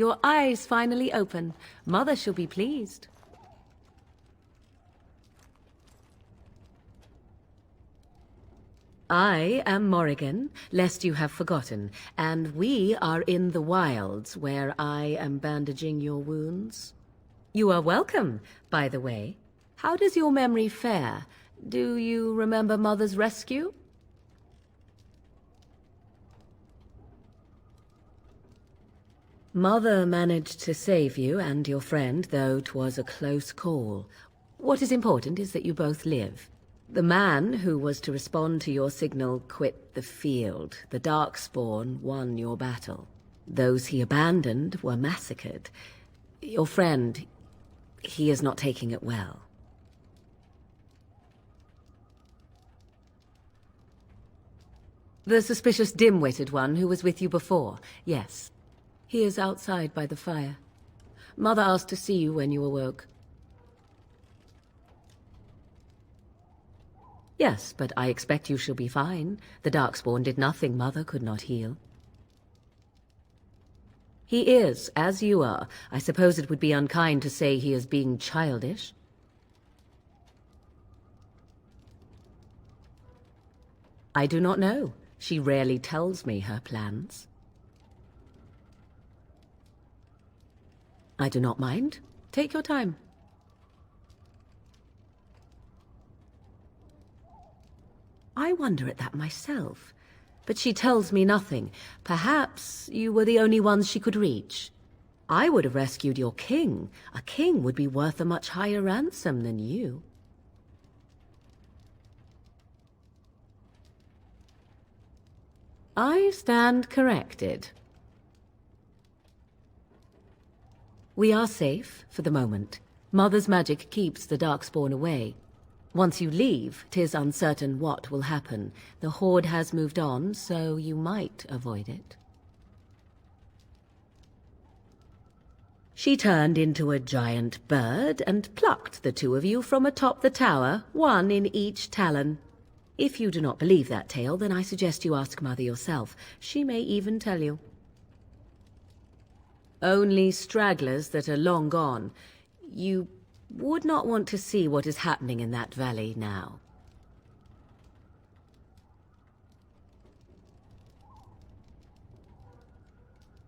your eyes finally open. Mother shall be pleased. I am Morrigan, lest you have forgotten, and we are in the wilds where I am bandaging your wounds. You are welcome, by the way. How does your memory fare? Do you remember Mother's rescue? Mother managed to save you and your friend, though 'twas a close call. What is important is that you both live. The man who was to respond to your signal quit the field. The Darkspawn won your battle. Those he abandoned were massacred. Your friend, he is not taking it well. The suspicious dim-witted one who was with you before, yes. He is outside by the fire. Mother asked to see you when you awoke. Yes, but I expect you shall be fine. The Darkspawn did nothing Mother could not heal. He is, as you are. I suppose it would be unkind to say he is being childish. I do not know. She rarely tells me her plans. I do not mind. Take your time. I wonder at that myself, but she tells me nothing. Perhaps you were the only ones she could reach. I would have rescued your king. A king would be worth a much higher ransom than you. I stand corrected. We are safe, for the moment. Mother's magic keeps the Darkspawn away. Once you leave, 'tis uncertain what will happen. The Horde has moved on, so you might avoid it. She turned into a giant bird and plucked the two of you from atop the tower, one in each talon. If you do not believe that tale, then I suggest you ask Mother yourself. She may even tell you. Only stragglers that are long gone. You would not want to see what is happening in that valley now.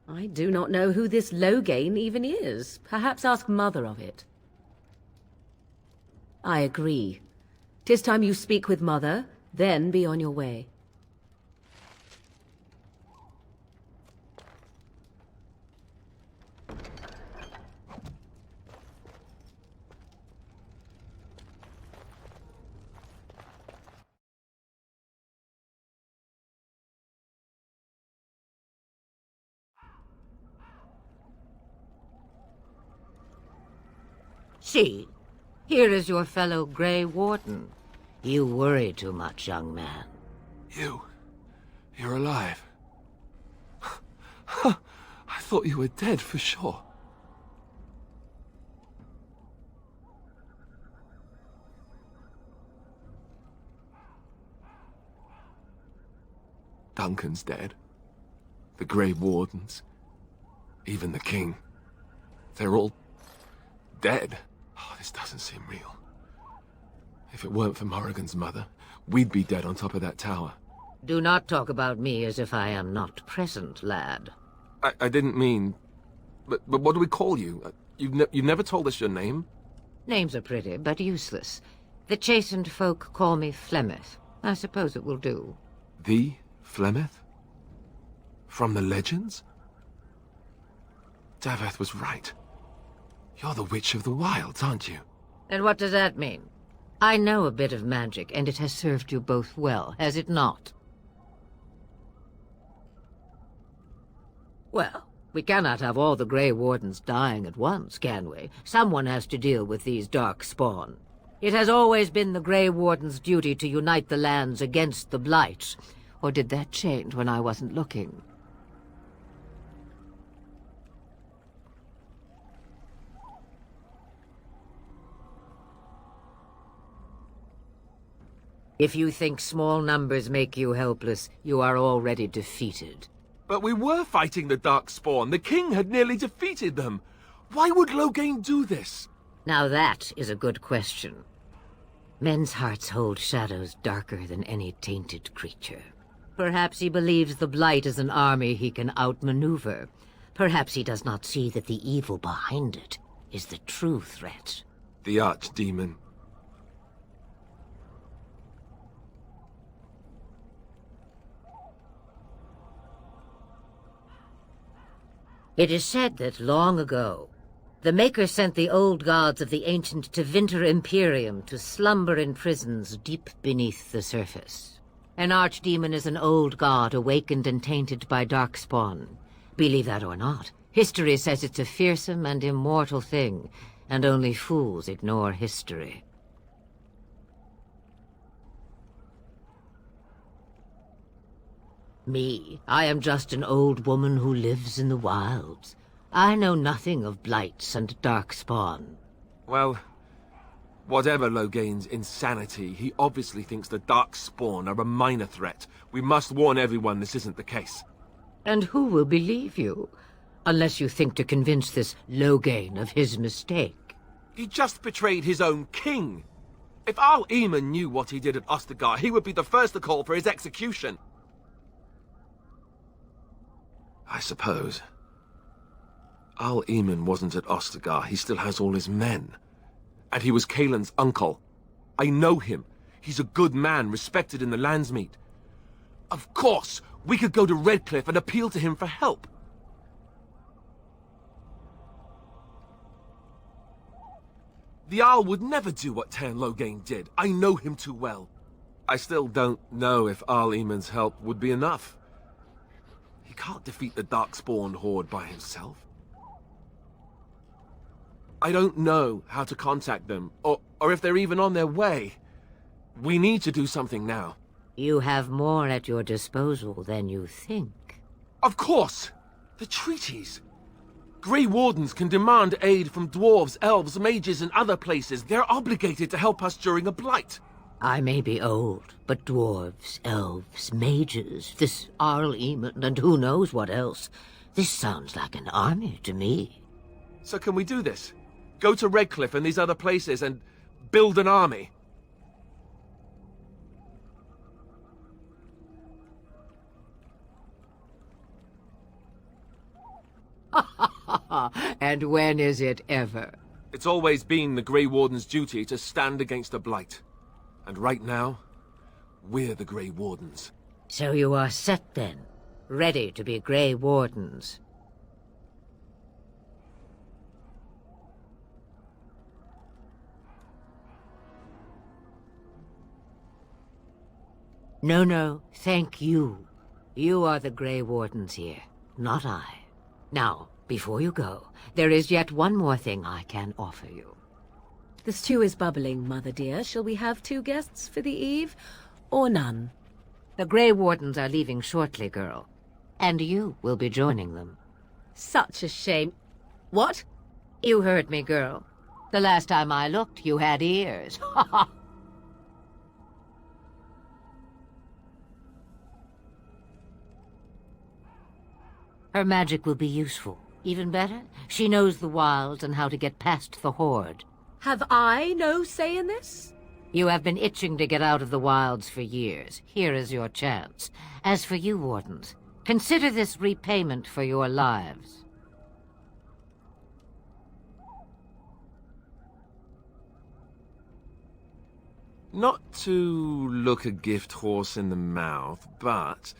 I do not know who this Loghain even is. Perhaps ask Mother of it. I agree. 'Tis time you speak with Mother, then be on your way. See, here is your fellow Grey Warden. You worry too much, young man. You're alive. I thought you were dead for sure. Duncan's dead. The Grey Wardens. Even the King. They're all dead. Oh, this doesn't seem real. If it weren't for Morrigan's mother, we'd be dead on top of that tower. Do not talk about me as if I am not present, lad. I didn't mean... But what do we call you? You've never told us your name? Names are pretty, but useless. The chastened folk call me Flemeth. I suppose it will do. The Flemeth? From the legends? Daveth was right. You're the Witch of the Wilds, aren't you? And what does that mean? I know a bit of magic, and it has served you both well, has it not? Well, we cannot have all the Grey Wardens dying at once, can we? Someone has to deal with these Darkspawn. It has always been the Grey Warden's duty to unite the lands against the Blight. Or did that change when I wasn't looking? If you think small numbers make you helpless, you are already defeated. But we were fighting the Darkspawn. The king had nearly defeated them. Why would Loghain do this? Now that is a good question. Men's hearts hold shadows darker than any tainted creature. Perhaps he believes the Blight is an army he can outmaneuver. Perhaps he does not see that the evil behind it is the true threat. The Archdemon. It is said that long ago, the Maker sent the old gods of the ancient Tevinter Imperium to slumber in prisons deep beneath the surface. An archdemon is an old god awakened and tainted by Darkspawn. Believe that or not, history says it's a fearsome and immortal thing, and only fools ignore history. Me, I am just an old woman who lives in the wilds. I know nothing of blights and Darkspawn. Well, whatever Loghain's insanity, he obviously thinks the Darkspawn are a minor threat. We must warn everyone this isn't the case. And who will believe you? Unless you think to convince this Loghain of his mistake. He just betrayed his own king. If Al Eamon knew what he did at Ostagar, he would be the first to call for his execution. I suppose. Al Eamon wasn't at Ostagar. He still has all his men. And he was Kaelin's uncle. I know him. He's a good man, respected in the Landsmeet. Of course, we could go to Redcliffe and appeal to him for help. The Owl would never do what Tan Loghain did. I know him too well. I still don't know if Al Eamon's help would be enough. He can't defeat the Darkspawn horde by himself. I don't know how to contact them, or if they're even on their way. We need to do something now. You have more at your disposal than you think. Of course! The treaties! Grey Wardens can demand aid from dwarves, elves, mages, and other places. They're obligated to help us during a blight. I may be old, but dwarves, elves, mages, this Arl Eamon, and who knows what else. This sounds like an army to me. So can we do this? Go to Redcliffe and these other places and build an army? And when is it ever? It's always been the Grey Warden's duty to stand against a blight. And right now, we're the Grey Wardens. So you are set then, ready to be Grey Wardens. No, thank you. You are the Grey Wardens here, not I. Now, before you go, there is yet one more thing I can offer you. The stew is bubbling, Mother dear. Shall we have 2 guests for the eve, or none? The Grey Wardens are leaving shortly, girl. And you will be joining them. Such a shame. What? You heard me, girl. The last time I looked, you had ears. Ha ha! Her magic will be useful. Even better, she knows the wilds and how to get past the horde. Have I no say in this? You have been itching to get out of the wilds for years. Here is your chance. As for you, Wardens, consider this repayment for your lives. Not to look a gift horse in the mouth, but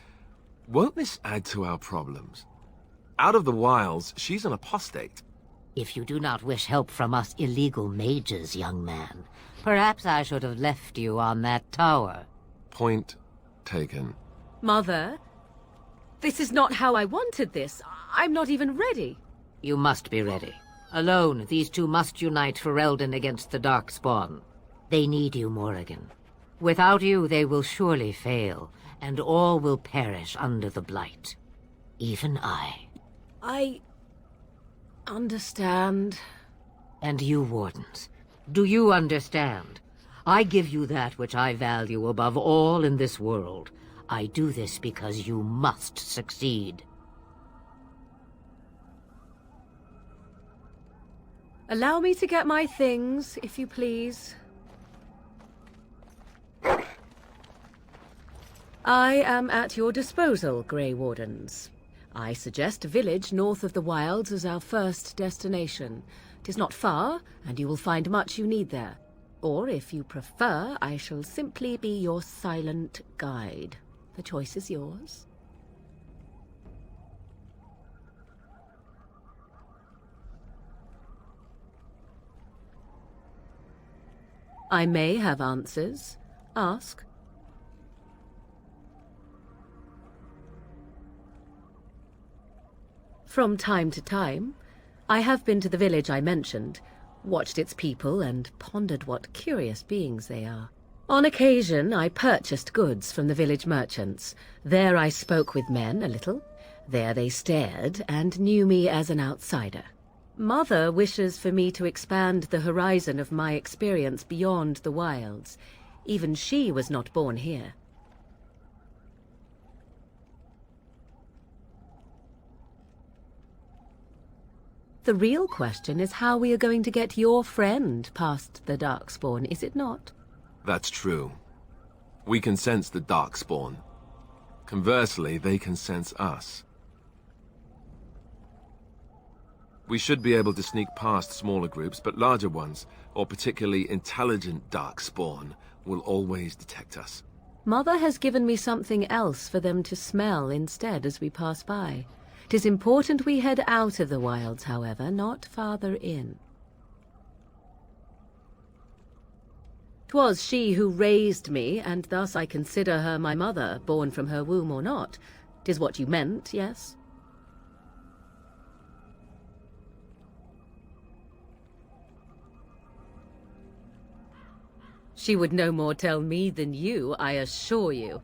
won't this add to our problems? Out of the wilds, she's an apostate. If you do not wish help from us illegal mages, young man, perhaps I should have left you on that tower. Point taken. Mother, this is not how I wanted this. I'm not even ready. You must be ready. Alone, these two must unite for Eldon against the Darkspawn. They need you, Morrigan. Without you, they will surely fail, and all will perish under the Blight. Even I. I understand. And you, Wardens, do you understand? I give you that which I value above all in this world. I do this because you must succeed. Allow me to get my things, if you please. I am at your disposal, Grey Wardens. I suggest a village north of the wilds as our first destination. 'Tis not far, and you will find much you need there. Or, if you prefer, I shall simply be your silent guide. The choice is yours. I may have answers. Ask. From time to time, I have been to the village I mentioned, watched its people, and pondered what curious beings they are. On occasion, I purchased goods from the village merchants. There I spoke with men a little. There they stared and knew me as an outsider. Mother wishes for me to expand the horizon of my experience beyond the wilds. Even she was not born here. The real question is how we are going to get your friend past the Darkspawn, is it not? That's true. We can sense the Darkspawn. Conversely, they can sense us. We should be able to sneak past smaller groups, but larger ones, or particularly intelligent Darkspawn, will always detect us. Mother has given me something else for them to smell instead as we pass by. 'Tis important we head out of the wilds, however, not farther in. 'Twas she who raised me, and thus I consider her my mother, born from her womb or not. 'Tis what you meant, yes? She would no more tell me than you, I assure you.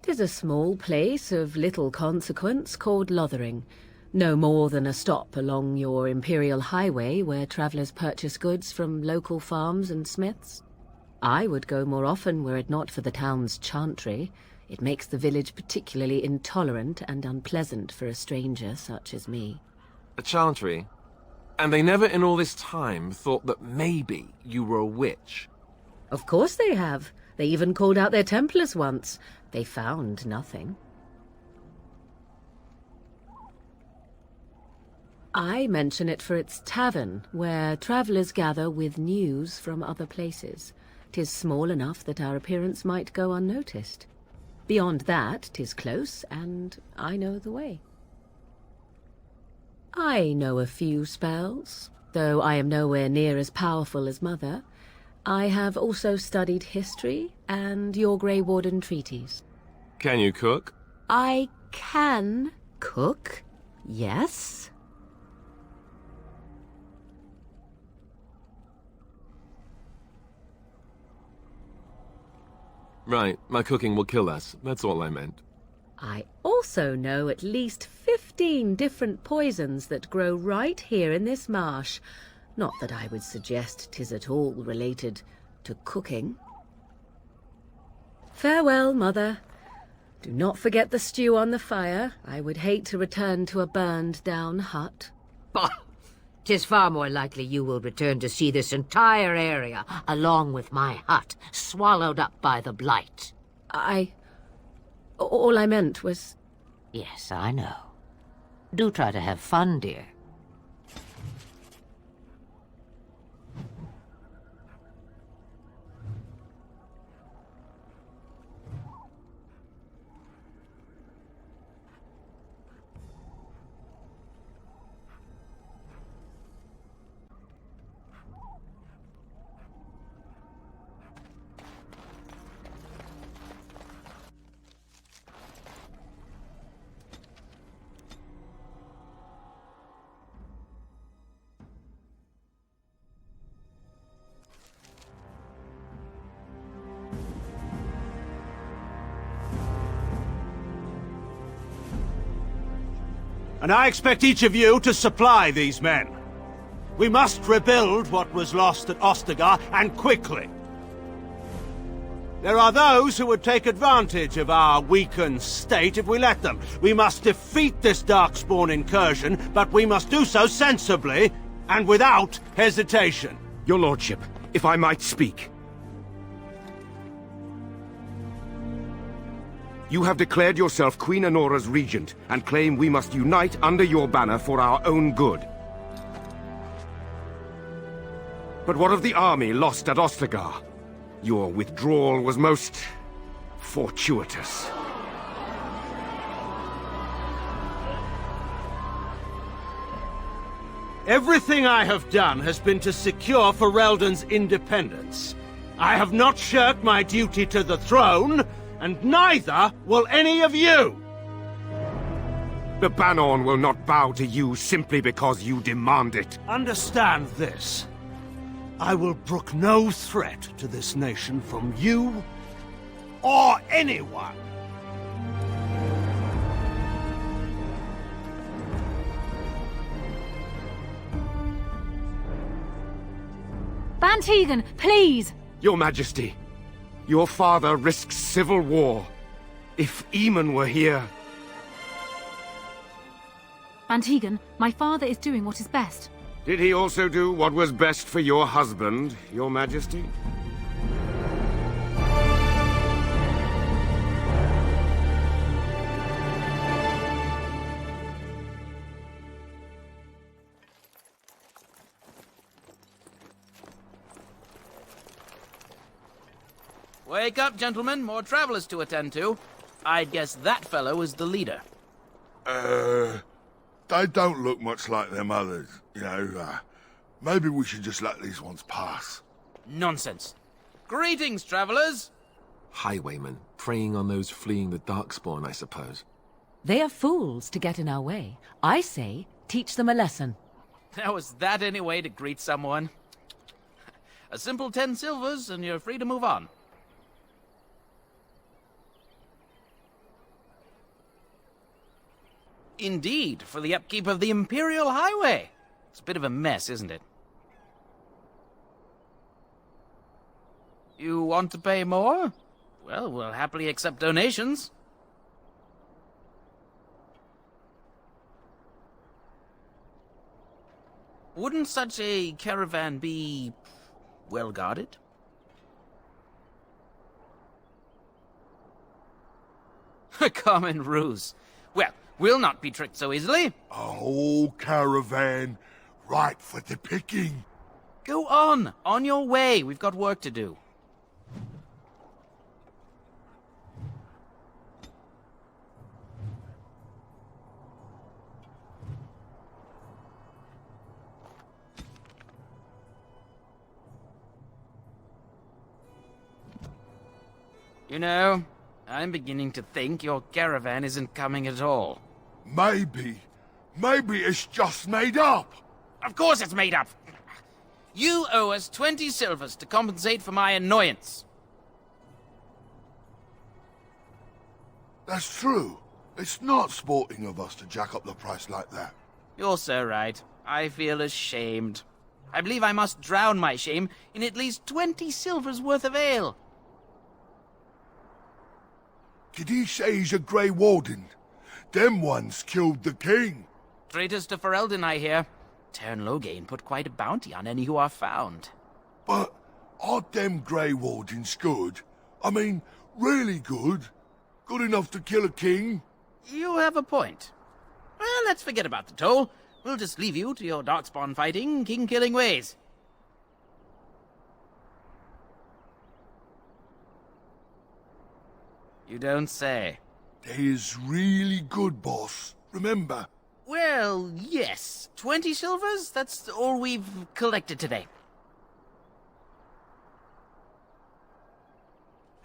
'Tis a small place of little consequence called Lothering. No more than a stop along your imperial highway where travelers purchase goods from local farms and smiths. I would go more often were it not for the town's chantry. It makes the village particularly intolerant and unpleasant for a stranger such as me. A chantry? And they never in all this time thought that maybe you were a witch? Of course they have. They even called out their Templars once. They found nothing. I mention it for its tavern, where travellers gather with news from other places. 'Tis small enough that our appearance might go unnoticed. Beyond that, 'tis close, and I know the way. I know a few spells, though I am nowhere near as powerful as Mother. I have also studied history and your Grey Warden treaties. Can you cook? I can cook, yes. Right, my cooking will kill us. That's all I meant. I also know at least 15 different poisons that grow right here in this marsh. Not that I would suggest 'tis at all related to cooking. Farewell, Mother. Do not forget the stew on the fire. I would hate to return to a burned-down hut. Bah! 'Tis far more likely you will return to see this entire area, along with my hut, swallowed up by the blight. All I meant was... Yes, I know. Do try to have fun, dear. And I expect each of you to supply these men. We must rebuild what was lost at Ostagar, and quickly. There are those who would take advantage of our weakened state if we let them. We must defeat this Darkspawn incursion, but we must do so sensibly and without hesitation. Your lordship, if I might speak. You have declared yourself Queen Honora's regent, and claim we must unite under your banner for our own good. But what of the army lost at Ostagar? Your withdrawal was most fortuitous. Everything I have done has been to secure Ferelden's independence. I have not shirked my duty to the throne, and neither will any of you! The Banorn will not bow to you simply because you demand it. Understand this. I will brook no threat to this nation from you or anyone. Bantegan, please! Your Majesty, your father risks civil war. If Eamon were here... Bantegan, my father is doing what is best. Did he also do what was best for your husband, Your Majesty? Wake up, gentlemen. More travelers to attend to. I'd guess that fellow is the leader. They don't look much like them others, you know. Maybe we should just let these ones pass. Nonsense. Greetings, travelers. Highwaymen, preying on those fleeing the Darkspawn, I suppose. They are fools to get in our way. I say, teach them a lesson. Now, is that any way to greet someone? A simple 10 silvers, and you're free to move on. Indeed, for the upkeep of the Imperial Highway. It's a bit of a mess, isn't it? You want to pay more? Well, we'll happily accept donations. Wouldn't such a caravan be well guarded? A common ruse. Well, we'll not be tricked so easily. A whole caravan, right for the picking. Go on your way. We've got work to do. You know, I'm beginning to think your caravan isn't coming at all. Maybe it's just made up. Of course it's made up. You owe us 20 silvers to compensate for my annoyance. That's true. It's not sporting of us to jack up the price like that. You're so right. I feel ashamed. I believe I must drown my shame in at least 20 silvers worth of ale. Did he say he's a Grey Warden? Them ones killed the king. Traitors to Ferelden, I hear. Tern Loghain put quite a bounty on any who are found. But aren't them Grey Wardens good? I mean, really good? Good enough to kill a king? You have a point. Well, let's forget about the toll. We'll just leave you to your darkspawn fighting, king-killing ways. You don't say. They is really good, boss. Remember? Well, yes. 20 silvers? That's all we've collected today.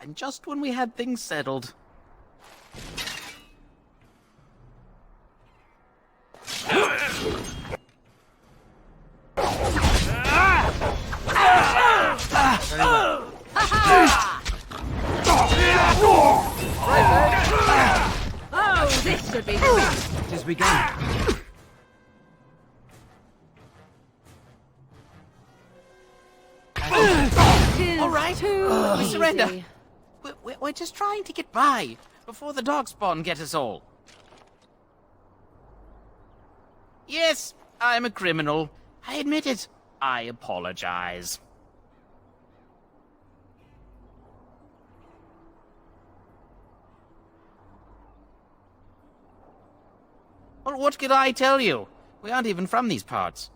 And just when we had things settled. Oh, this should be fun. It has begun. All right, we surrender. We're just trying to get by before the darkspawn get us all. Yes, I'm a criminal. I admit it. I apologize. Well, what could I tell you? We aren't even from these parts.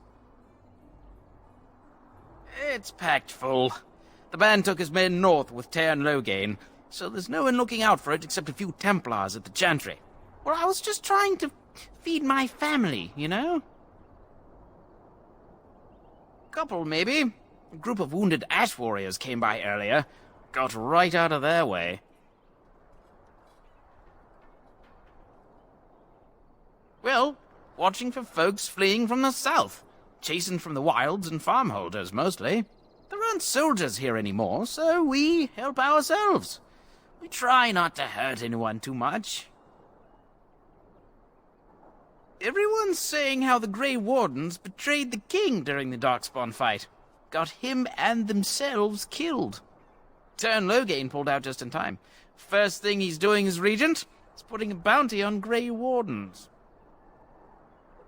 It's packed full. The band took his men north with Zerando, so there's no one looking out for it except a few Templars at the Chantry. Well, I was just trying to feed my family, you know? Couple, maybe. A group of wounded ash warriors came by earlier. Got right out of their way. Well, watching for folks fleeing from the south. Chasing from the wilds and farmholders, mostly. There aren't soldiers here anymore, so we help ourselves. We try not to hurt anyone too much. Everyone's saying how the Grey Wardens betrayed the king during the Darkspawn fight. Got him and themselves killed. Zerando pulled out just in time. First thing he's doing as regent is putting a bounty on Grey Wardens.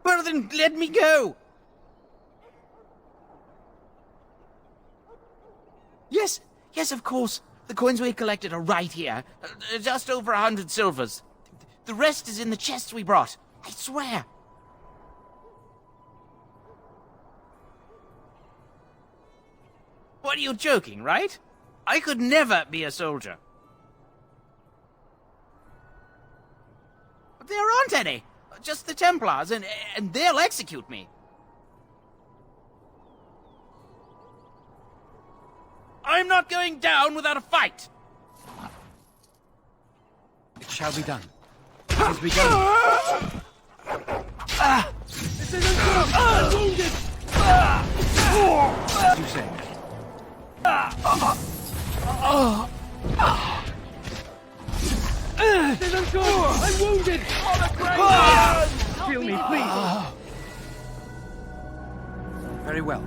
Well then, let me go! Yes, of course. The coins we collected are right here. Just over 100 silvers. The rest is in the chests we brought. I swear. What, are you joking, right? I could never be a soldier. But there aren't any. Just the Templars, and they'll execute me. I'm not going down without a fight! It shall be done. It is begun. This isn't good! I'm wounded! As you say. This isn't good! I'm wounded! Heal me, please. Very well.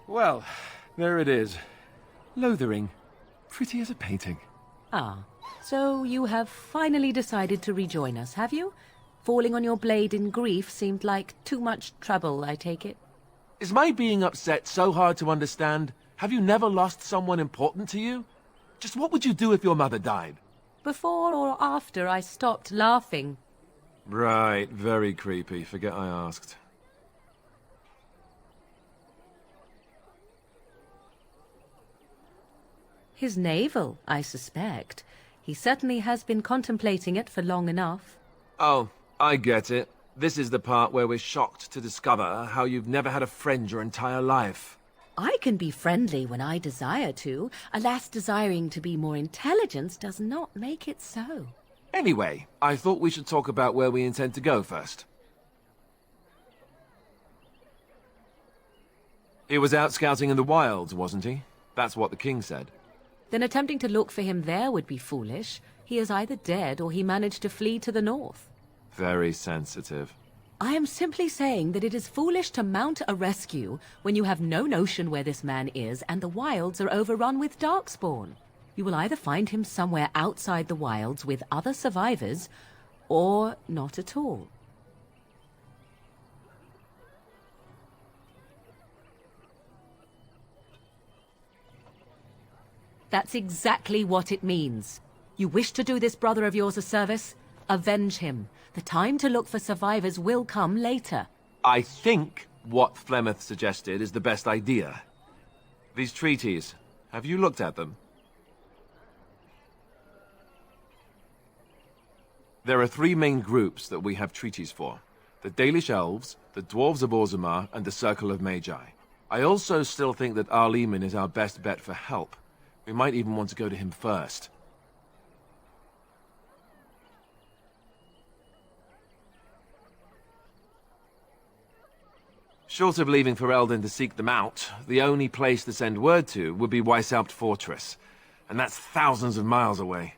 Well, there it is. Lothering. Pretty as a painting. Ah, so you have finally decided to rejoin us, have you? Falling on your blade in grief seemed like too much trouble, I take it. Is my being upset so hard to understand? Have you never lost someone important to you? Just what would you do if your mother died? Before or after I stopped laughing. Right, very creepy. Forget I asked. His navel, I suspect. He certainly has been contemplating it for long enough. Oh, I get it. This is the part where we're shocked to discover how you've never had a friend your entire life. I can be friendly when I desire to. Alas, desiring to be more intelligent does not make it so. Anyway, I thought we should talk about where we intend to go first. He was out scouting in the wilds, wasn't he? That's what the king said. Then attempting to look for him there would be foolish. He is either dead or he managed to flee to the north. Very sensitive. I am simply saying that it is foolish to mount a rescue when you have no notion where this man is and the wilds are overrun with darkspawn. You will either find him somewhere outside the wilds with other survivors, or not at all. That's exactly what it means. You wish to do this brother of yours a service? Avenge him. The time to look for survivors will come later. I think what Flemeth suggested is the best idea. These treaties, have you looked at them? There are three main groups that we have treaties for. The Dalish Elves, the Dwarves of Orzammar, and the Circle of Magi. I also still think that Arleman is our best bet for help. We might even want to go to him first. Short of leaving Ferelden to seek them out, the only place to send word to would be Weishaupt Fortress. And that's thousands of miles away.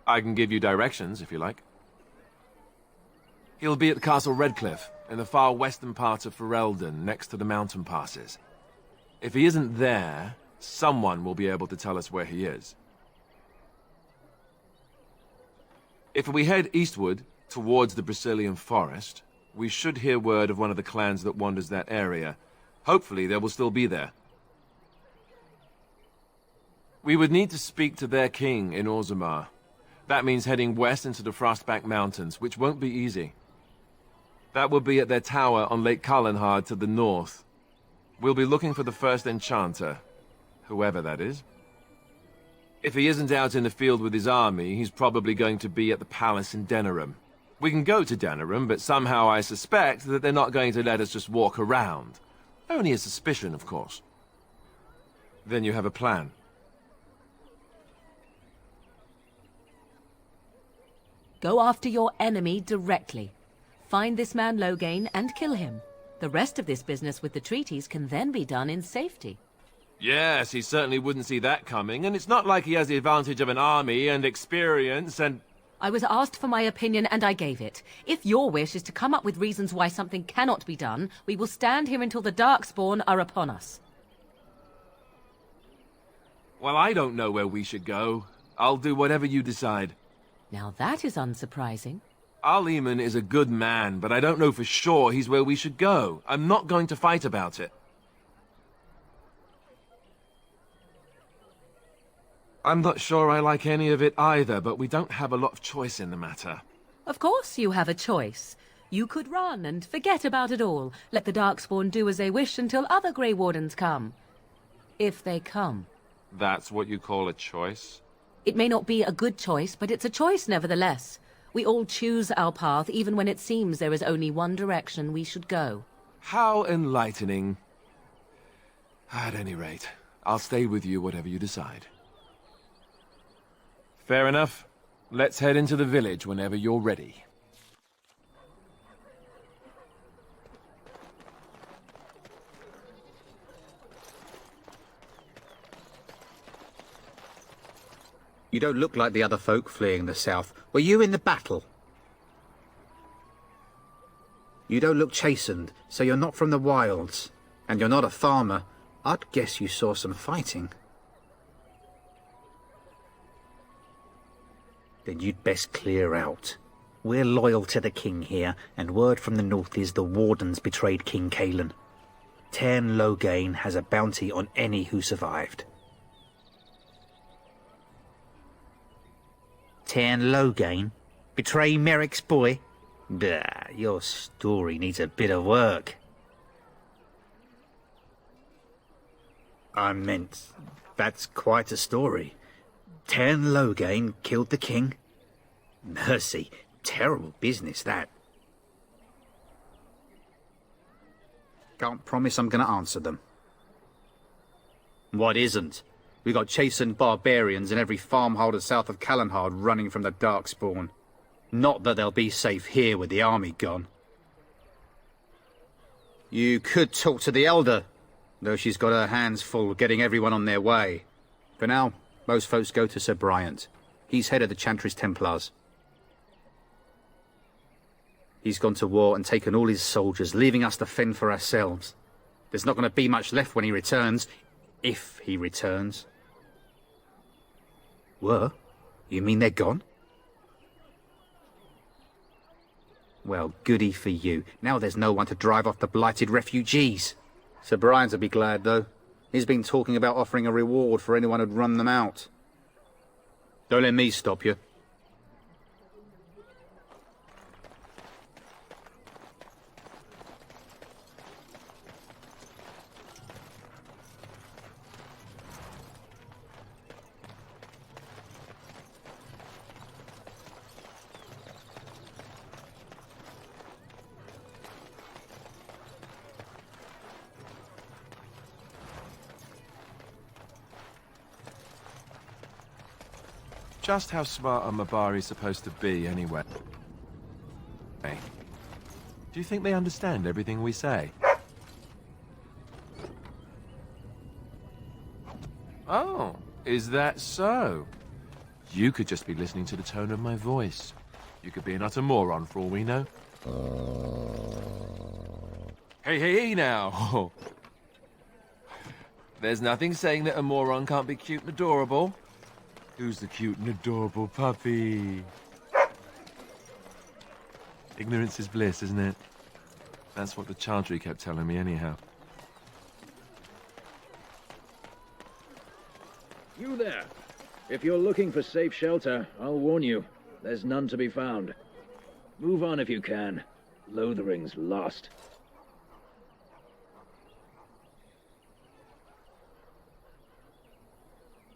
I can give you directions, if you like. He'll be at Castle Redcliffe, in the far western part of Ferelden, next to the mountain passes. If he isn't there, someone will be able to tell us where he is. If we head eastward, towards the Brazilian forest, we should hear word of one of the clans that wanders that area. Hopefully they will still be there. We would need to speak to their king in Orzammar. That means heading west into the Frostback Mountains, which won't be easy. That will be at their tower on Lake Kallenhard to the north. We'll be looking for the first enchanter, whoever that is. If he isn't out in the field with his army, he's probably going to be at the palace in Denerim. We can go to Denerim, but somehow I suspect that they're not going to let us just walk around. Only a suspicion, of course. Then you have a plan. Go after your enemy directly. Find this man Loghain and kill him. The rest of this business with the treaties can then be done in safety. Yes, he certainly wouldn't see that coming, and it's not like he has the advantage of an army and experience and... I was asked for my opinion and I gave it. If your wish is to come up with reasons why something cannot be done, we will stand here until the Darkspawn are upon us. Well, I don't know where we should go. I'll do whatever you decide. Now that is unsurprising. Arleman is a good man, but I don't know for sure he's where we should go. I'm not going to fight about it. I'm not sure I like any of it either, but we don't have a lot of choice in the matter. Of course you have a choice. You could run and forget about it all. Let the Darkspawn do as they wish until other Grey Wardens come. If they come. That's what you call a choice? It may not be a good choice, but it's a choice nevertheless. We all choose our path, even when it seems there is only one direction we should go. How enlightening. At any rate, I'll stay with you whatever you decide. Fair enough. Let's head into the village whenever you're ready. You don't look like the other folk fleeing the south. Were you in the battle? You don't look chastened, so you're not from the wilds. And you're not a farmer. I'd guess you saw some fighting. Then you'd best clear out. We're loyal to the king here, and word from the north is the Wardens betrayed King Cailan. Tairn Loghain has a bounty on any who survived. Tairn Loghain? Betray Merrick's boy? Bah, your story needs a bit of work. I meant, that's quite a story. Tern Loghain killed the king? Mercy, terrible business, that. Can't promise I'm gonna answer them. What isn't? We got chastened barbarians in every farmholder south of Callanhard running from the Darkspawn. Not that they'll be safe here with the army gone. You could talk to the Elder, though she's got her hands full getting everyone on their way. For now, most folks go to Sir Bryant. He's head of the Chantry's Templars. He's gone to war and taken all his soldiers, leaving us to fend for ourselves. There's not going to be much left when he returns, if he returns. Were? You mean they're gone? Well, goody for you. Now there's no one to drive off the blighted refugees. Sir Brian's will be glad, though. He's been talking about offering a reward for anyone who'd run them out. Don't let me stop you. Just how smart are Mabari supposed to be, anyway? Hey, do you think they understand everything we say? Oh, is that so? You could just be listening to the tone of my voice. You could be an utter moron for all we know. Hey now! There's nothing saying that a moron can't be cute and adorable. Who's the cute and adorable puppy? Ignorance is bliss, isn't it? That's what the Chantry kept telling me anyhow. You there. If you're looking for safe shelter, I'll warn you. There's none to be found. Move on if you can. Lothering's lost.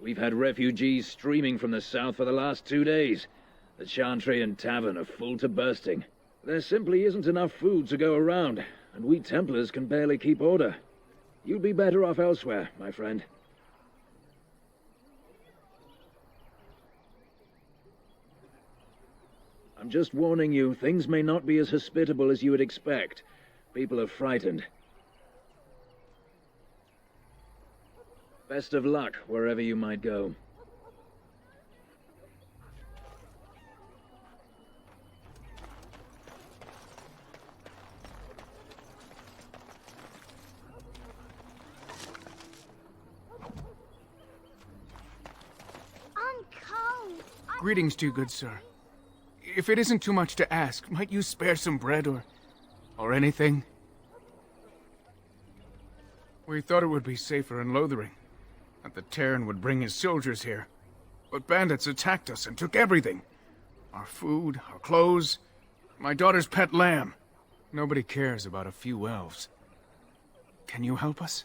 We've had refugees streaming from the south for the last 2 days. The Chantry and Tavern are full to bursting. There simply isn't enough food to go around, and we Templars can barely keep order. You'd be better off elsewhere, my friend. I'm just warning you, things may not be as hospitable as you would expect. People are frightened. Best of luck, wherever you might go. I'm cold. Greetings to you, good sir. If it isn't too much to ask, might you spare some bread or anything? We thought it would be safer in Lothering, that the Terran would bring his soldiers here. But bandits attacked us and took everything. Our food, our clothes, my daughter's pet lamb. Nobody cares about a few elves. Can you help us?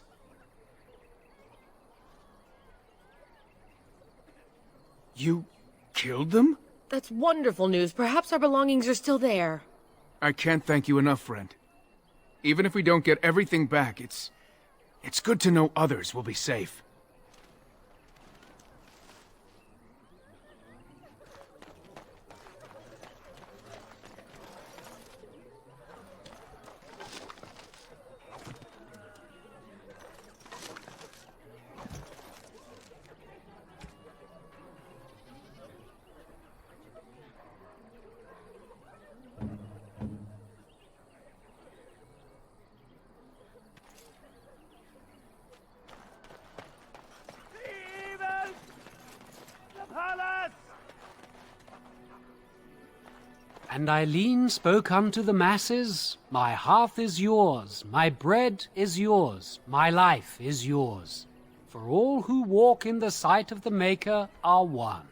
You killed them? That's wonderful news. Perhaps our belongings are still there. I can't thank you enough, friend. Even if we don't get everything back, it's good to know others will be safe. And Eileen spoke unto the masses, My hearth is yours, my bread is yours, my life is yours. For all who walk in the sight of the Maker are one.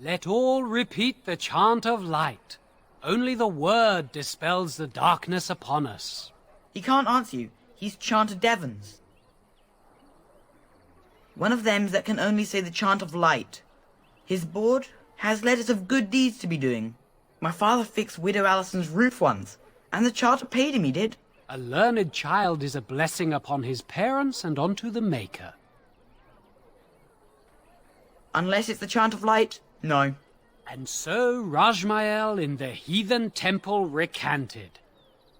Let all repeat the chant of light. Only the word dispels the darkness upon us. He can't answer you. He's Chanter Devons. One of them that can only say the chant of light. His board has letters of good deeds to be doing. My father fixed Widow Allison's roof once, and the charter paid him, he did. A learned child is a blessing upon his parents and onto the Maker. Unless it's the chant of light, no. And so Rajmael in the heathen temple recanted.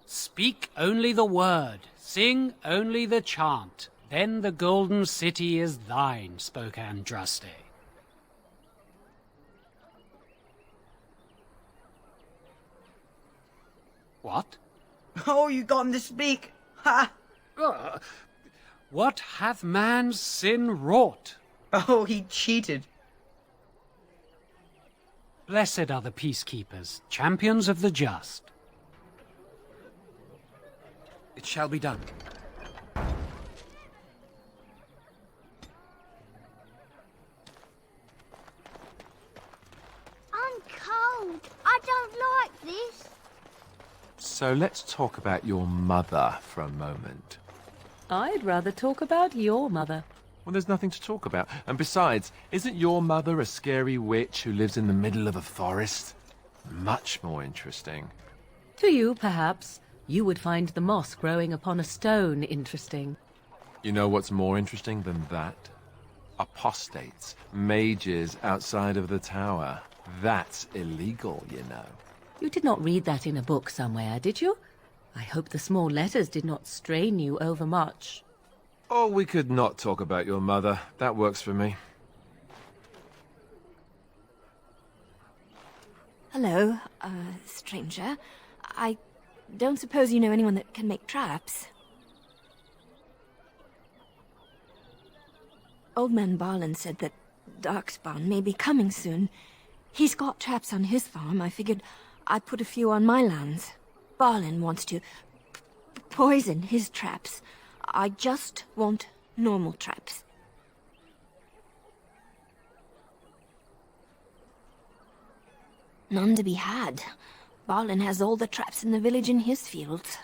Speak only the word, sing only the chant, then the golden city is thine, spoke Andraste. What? Oh, you got him to speak! Ha! What hath man's sin wrought? Oh, he cheated. Blessed are the peacekeepers, champions of the just. It shall be done. I'm cold. I don't like this. So let's talk about your mother for a moment. I'd rather talk about your mother. Well, there's nothing to talk about. And besides, isn't your mother a scary witch who lives in the middle of a forest? Much more interesting. To you, perhaps. You would find the moss growing upon a stone interesting. You know what's more interesting than that? Apostates, mages outside of the tower. That's illegal, you know. You did not read that in a book somewhere, did you? I hope the small letters did not strain you overmuch. Oh, we could not talk about your mother. That works for me. Hello, stranger. I don't suppose you know anyone that can make traps? Old man Barlin said that Darkspawn may be coming soon. He's got traps on his farm. I figured I'd put a few on my lands. Barlin wants to poison his traps. I just want normal traps. None to be had. Barlin has all the traps in the village in his fields.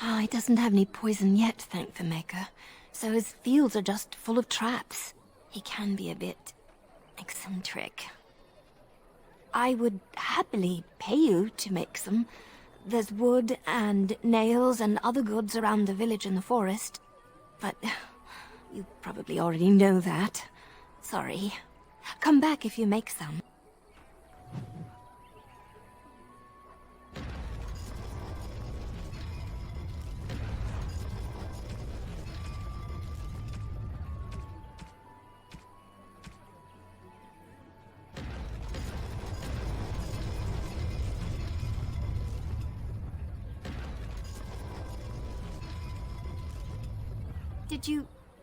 He doesn't have any poison yet, thank the Maker. So his fields are just full of traps. He can be a bit eccentric. I would happily pay you to make some. There's wood and nails and other goods around the village and the forest. But you probably already know that. Sorry. Come back if you make some.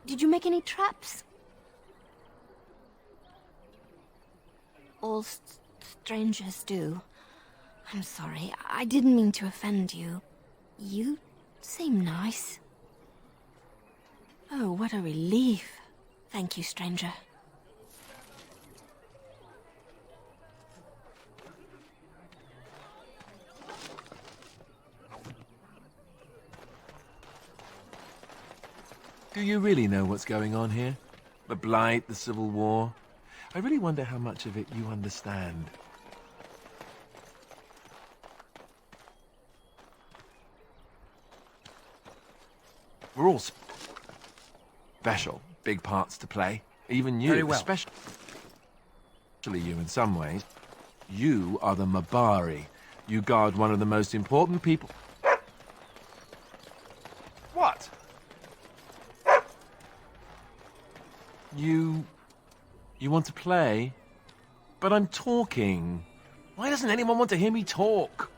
Did you make any traps? All strangers do. I'm sorry, I didn't mean to offend you. You seem nice. Oh, what a relief. Thank you, stranger. Do you really know what's going on here? The Blight, the Civil War? I really wonder how much of it you understand. We're all special, big parts to play. Even you, Very well. especially you in some ways. You are the Mabari. You guard one of the most important people. What? You want to play? But I'm talking. Why doesn't anyone want to hear me talk?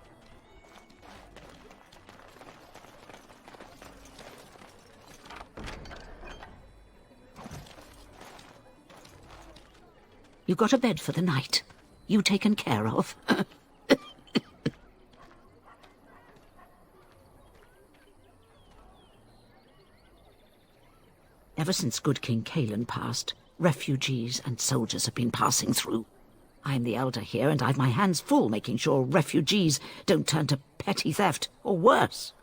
You got a bed for the night. You taken care of. Ever since good King Cailan passed, refugees and soldiers have been passing through. I'm the elder here, and I've my hands full making sure refugees don't turn to petty theft, or worse.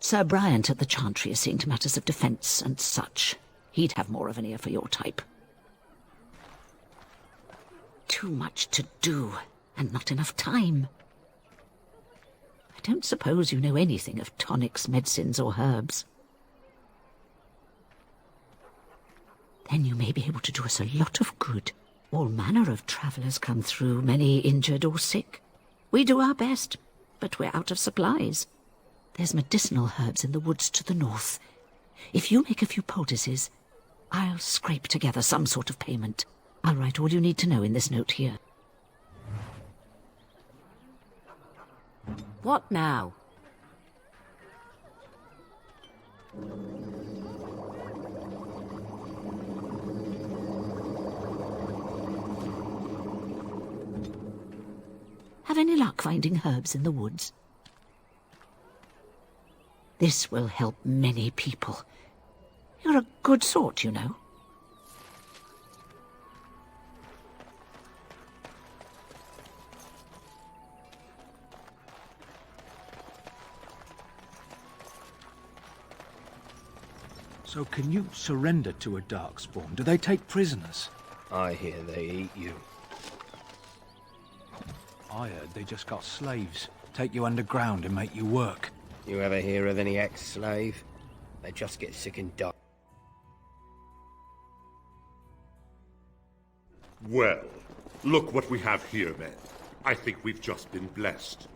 Sir Bryant at the Chantry is seeing to matters of defence and such. He'd have more of an ear for your type. Too much to do, and not enough time. I don't suppose you know anything of tonics, medicines, or herbs. Then you may be able to do us a lot of good. All manner of travellers come through, many injured or sick. We do our best, but we're out of supplies. There's medicinal herbs in the woods to the north. If you make a few poultices, I'll scrape together some sort of payment. I'll write all you need to know in this note here. What now? Have any luck finding herbs in the woods? This will help many people. You're a good sort, you know. So can you surrender to a darkspawn? Do they take prisoners? I hear they eat you. I heard they just got slaves. Take you underground and make you work. You ever hear of any ex-slave? They just get sick and die. Well, look what we have here, men. I think we've just been blessed.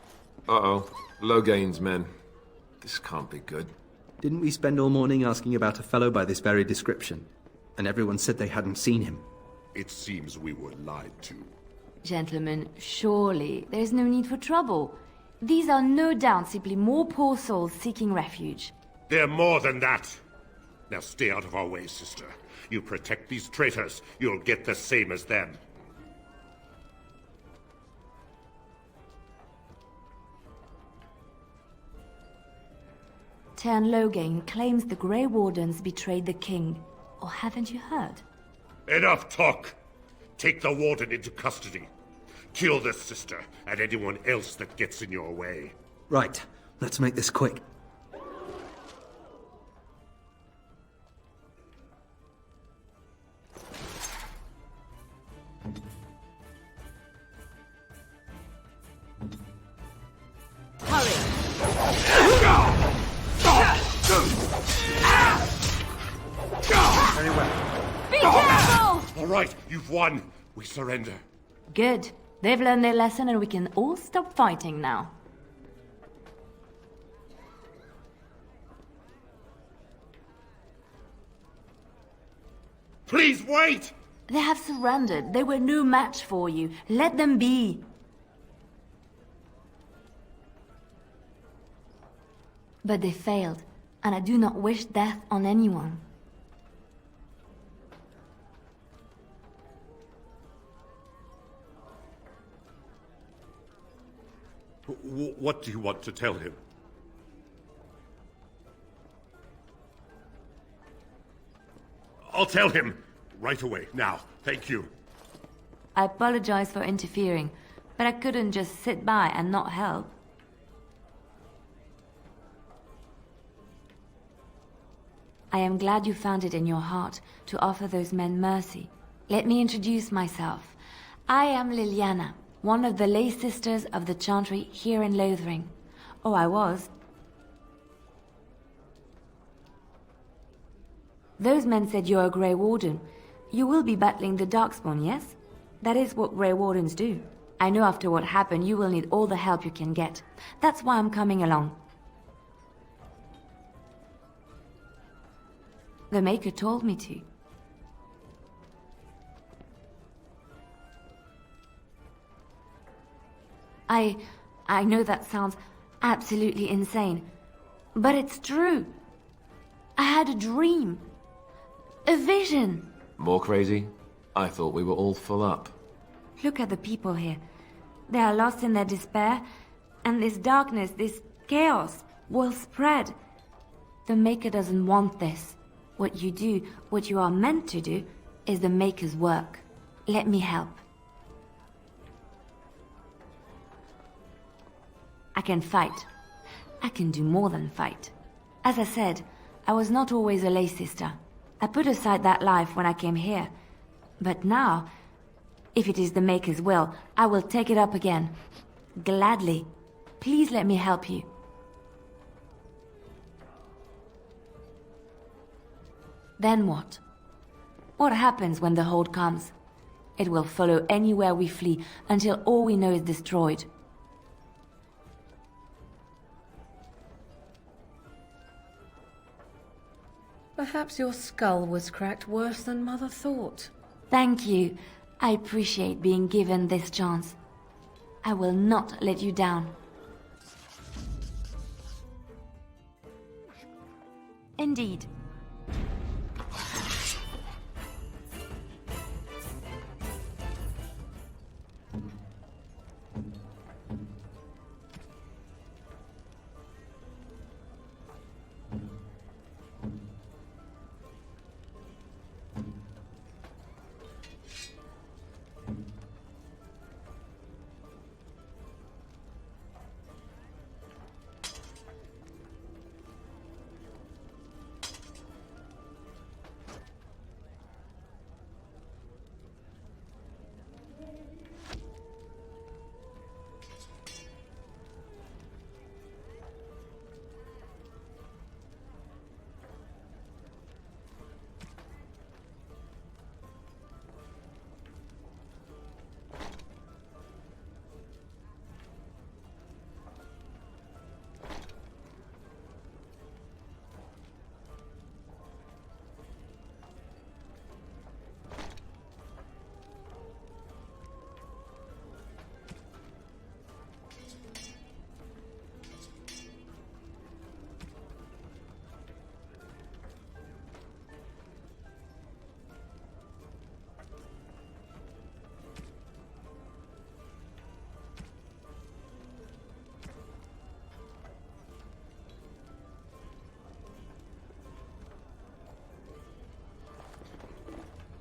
Uh-oh. Logain's men. This can't be good. Didn't we spend all morning asking about a fellow by this very description? And everyone said they hadn't seen him. It seems we were lied to. Gentlemen, surely there's no need for trouble. These are no doubt simply more poor souls seeking refuge. They're more than that. Now stay out of our way, sister. You protect these traitors, you'll get the same as them. Tern Logain claims the Grey Wardens betrayed the king. Or haven't you heard? Enough talk! Take the warden into custody. Kill this sister and anyone else that gets in your way. Right. Let's make this quick. Very well. Be careful! All right, you've won. We surrender. Good. They've learned their lesson and we can all stop fighting now. Please wait! They have surrendered. They were no match for you. Let them be. But they failed, and I do not wish death on anyone. What do you want to tell him? I'll tell him right away, now. Thank you. I apologize for interfering, but I couldn't just sit by and not help. I am glad you found it in your heart to offer those men mercy. Let me introduce myself. I am Liliana, one of the lay sisters of the Chantry here in Lothering. Oh, I was. Those men said you're a Grey Warden. You will be battling the Darkspawn, yes? That is what Grey Wardens do. I know after what happened you will need all the help you can get. That's why I'm coming along. The Maker told me to. I know that sounds absolutely insane, but it's true. I had a dream. A vision. More crazy? I thought we were all full up. Look at the people here. They are lost in their despair, and this darkness, this chaos, will spread. The Maker doesn't want this. What you do, what you are meant to do, is the Maker's work. Let me help. I can fight. I can do more than fight. As I said, I was not always a lay sister. I put aside that life when I came here. But now, if it is the Maker's will, I will take it up again. Gladly. Please let me help you. Then what? What happens when the Horde comes? It will follow anywhere we flee until all we know is destroyed. Perhaps your skull was cracked worse than Mother thought. Thank you. I appreciate being given this chance. I will not let you down. Indeed.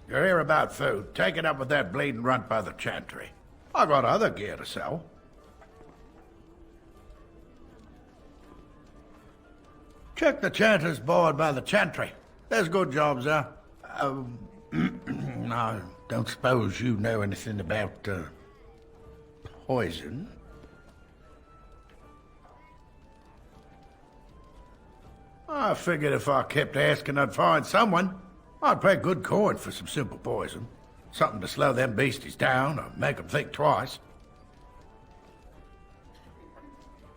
You're here about food. Take it up with that bleeding runt by the chantry. I got other gear to sell. Check the chanter's board by the chantry. There's good jobs there. I don't suppose you know anything about, poison? I figured if I kept asking, I'd find someone. I'd pay good coin for some simple poison. Something to slow them beasties down or make them think twice.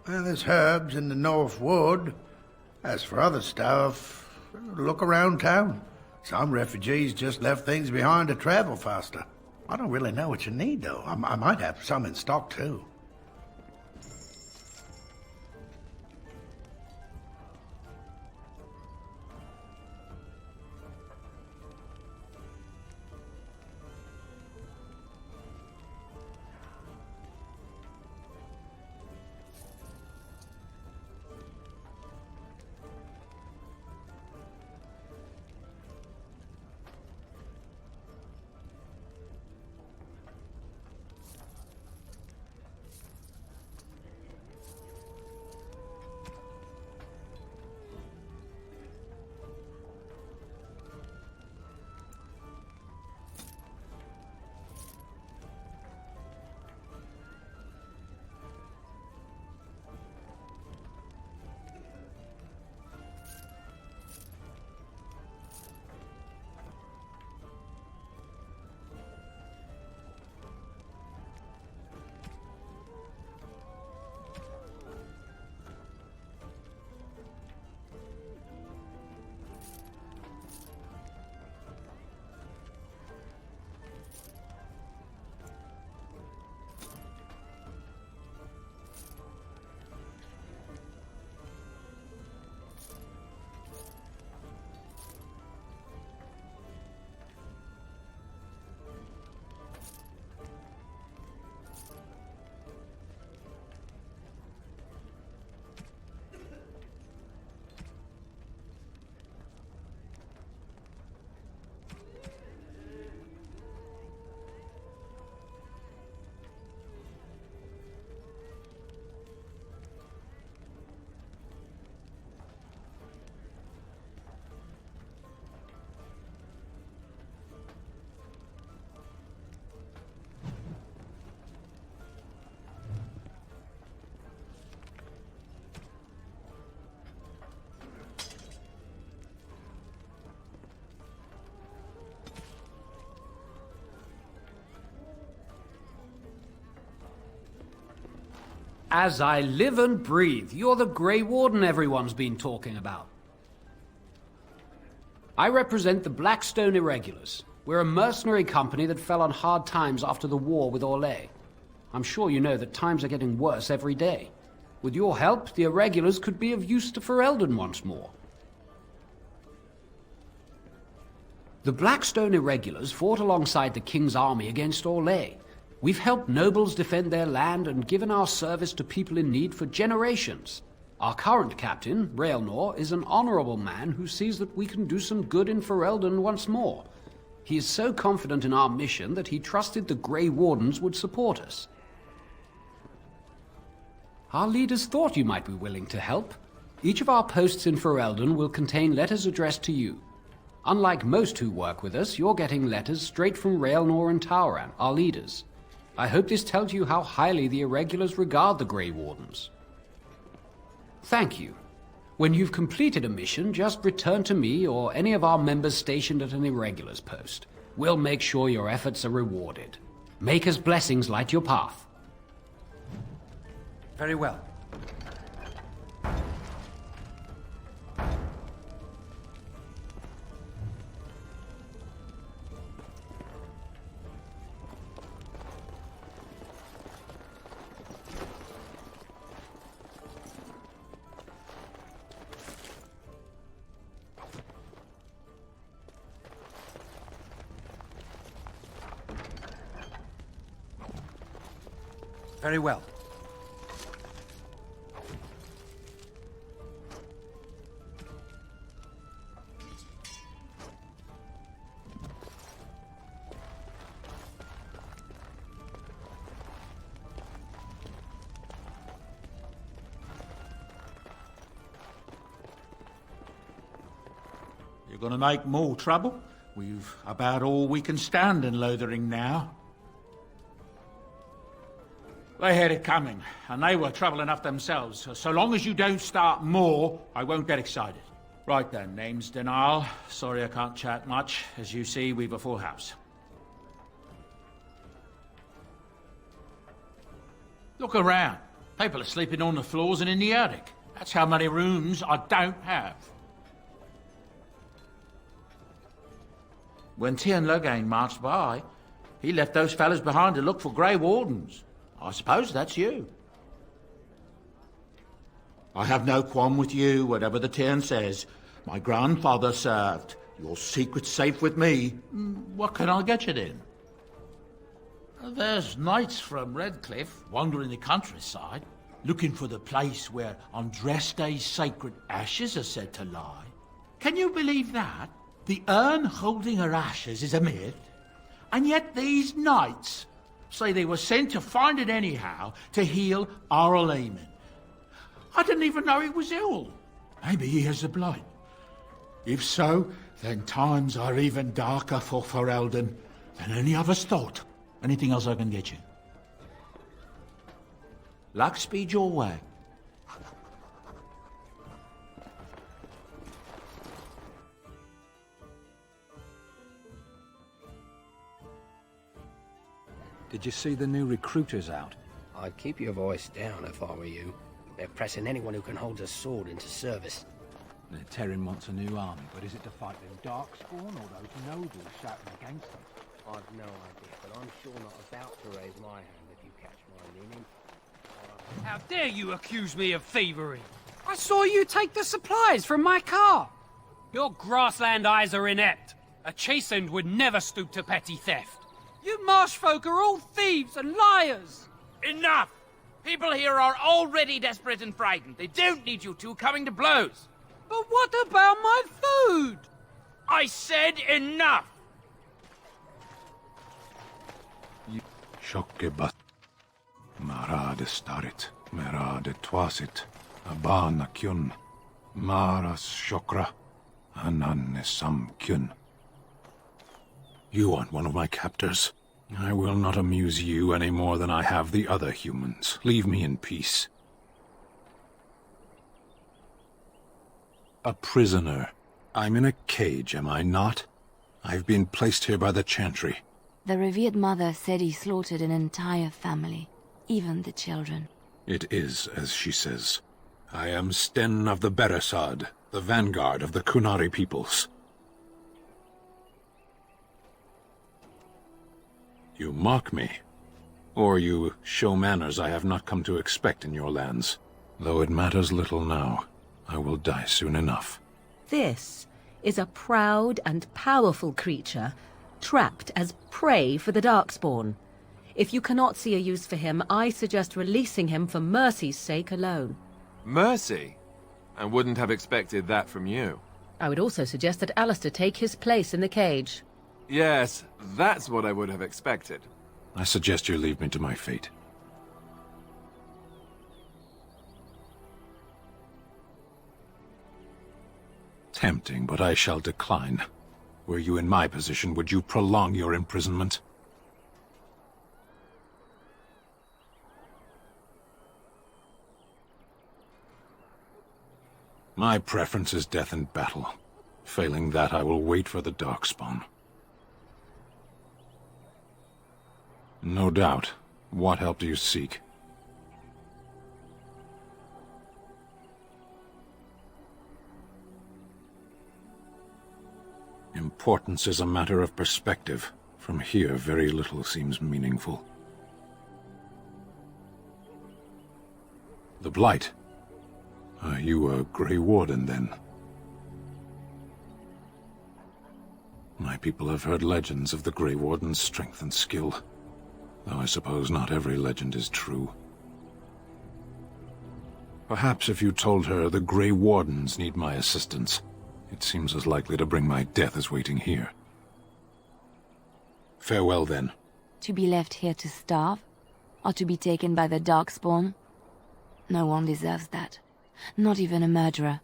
Well, there's herbs in the North Wood. As for other stuff, look around town. Some refugees just left things behind to travel faster. I don't really know what you need, though. I might have some in stock, too. As I live and breathe, you're the Grey Warden everyone's been talking about. I represent the Blackstone Irregulars. We're a mercenary company that fell on hard times after the war with Orlais. I'm sure you know that times are getting worse every day. With your help, the Irregulars could be of use to Ferelden once more. The Blackstone Irregulars fought alongside the King's army against Orlais. We've helped nobles defend their land and given our service to people in need for generations. Our current captain, Raelnor, is an honorable man who sees that we can do some good in Ferelden once more. He is so confident in our mission that he trusted the Grey Wardens would support us. Our leaders thought you might be willing to help. Each of our posts in Ferelden will contain letters addressed to you. Unlike most who work with us, you're getting letters straight from Raelnor and Tauran, our leaders. I hope this tells you how highly the Irregulars regard the Grey Wardens. Thank you. When you've completed a mission, just return to me or any of our members stationed at an Irregulars post. We'll make sure your efforts are rewarded. Maker's blessings light your path. Very well. Very well. You're gonna make more trouble? We've about all we can stand in Lothering now. They had it coming, and they were trouble enough themselves. So long as you don't start more, I won't get excited. Right then, name's Denal. Sorry I can't chat much. As you see, we've a full house. Look around. People are sleeping on the floors and in the attic. That's how many rooms I don't have. When Tien Logain marched by, he left those fellas behind to look for Grey Wardens. I suppose that's you. I have no qualm with you, whatever the Tien says. My grandfather served. Your secret's safe with me. What can I get you then? There's knights from Redcliffe wandering the countryside, looking for the place where Andraste's sacred ashes are said to lie. Can you believe that? The urn holding her ashes is a myth, and yet these knights say they were sent to find it anyhow to heal Arl Eamon. I didn't even know he was ill. Maybe he has the blight. If so, then times are even darker for Ferelden than any of us thought. Anything else I can get you? Luck speed your way. Did you see the new recruiters out? I'd keep your voice down if I were you. They're pressing anyone who can hold a sword into service. The Terran wants a new army, but is it to fight them Darkspawn or those nobles shouting against them? I've no idea, but I'm sure not about to raise my hand if you catch my meaning. How dare you accuse me of thievery? I saw you take the supplies from my car. Your grassland eyes are inept. A chastened would never stoop to petty theft. You marsh folk are all thieves and liars. Enough! People here are already desperate and frightened. They don't need you two coming to blows. But what about my food? I said enough! Shokkebat. Marade starit, merade twasit, abana kyun, maras shokra, ananne sam kyun. You aren't one of my captors. I will not amuse you any more than I have the other humans. Leave me in peace. A prisoner. I'm in a cage, am I not? I've been placed here by the Chantry. The revered mother said he slaughtered an entire family, even the children. It is as she says. I am Sten of the Beresad, the vanguard of the Kunari peoples. You mock me, or you show manners I have not come to expect in your lands. Though it matters little now, I will die soon enough. This is a proud and powerful creature, trapped as prey for the Darkspawn. If you cannot see a use for him, I suggest releasing him for mercy's sake alone. Mercy? I wouldn't have expected that from you. I would also suggest that Alistair take his place in the cage. Yes, that's what I would have expected. I suggest you leave me to my fate. Tempting, but I shall decline. Were you in my position, would you prolong your imprisonment? My preference is death in battle. Failing that, I will wait for the Darkspawn. No doubt. What help do you seek? Importance is a matter of perspective. From here, very little seems meaningful. The Blight. Are you a Grey Warden, then? My people have heard legends of the Grey Warden's strength and skill, though I suppose not every legend is true. Perhaps if you told her the Grey Wardens need my assistance, it seems as likely to bring my death as waiting here. Farewell, then. To be left here to starve? Or to be taken by the Darkspawn? No one deserves that. Not even a murderer.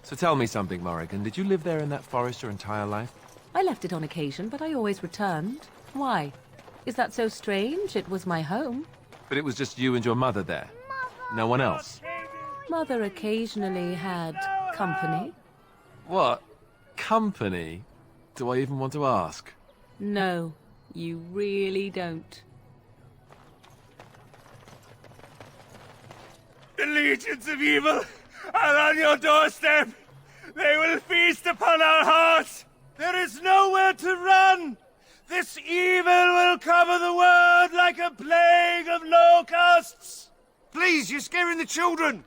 So tell me something, Morrigan. Did you live there in that forest your entire life? I left it on occasion, but I always returned. Why? Is that so strange? It was my home. But it was just you and your mother there? No one else? Mother occasionally had company. What? Company? Do I even want to ask? No, you really don't. The legions of evil are on your doorstep. They will feast upon our hearts. There is nowhere to run. This evil will cover the world like a plague of locusts. Please, you're scaring the children.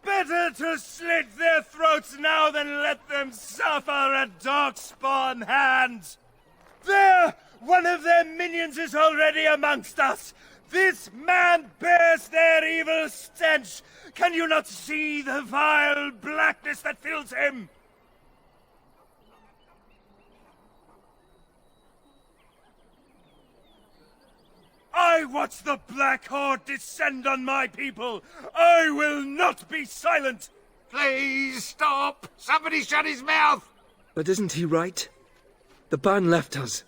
Better to slit their throats now than let them suffer at Darkspawn hands. There! One of their minions is already amongst us. This man bears their evil stench. Can you not see the vile blackness that fills him? I watch the Black Horde descend on my people. I will not be silent. Please stop. Somebody shut his mouth. But isn't he right? The ban left us.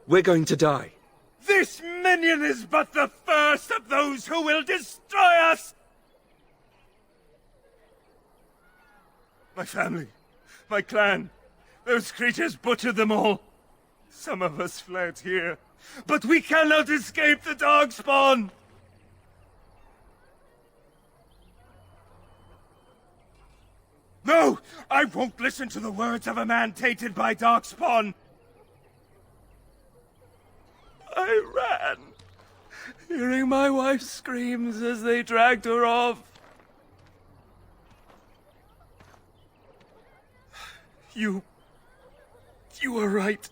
We're going to die. This minion is but the first of those who will destroy us. My family, my clan, those creatures butchered them all. Some of us fled here, but we cannot escape the Darkspawn. No, I won't listen to the words of a man tainted by Darkspawn. I ran, hearing my wife's screams as they dragged her off. You were right.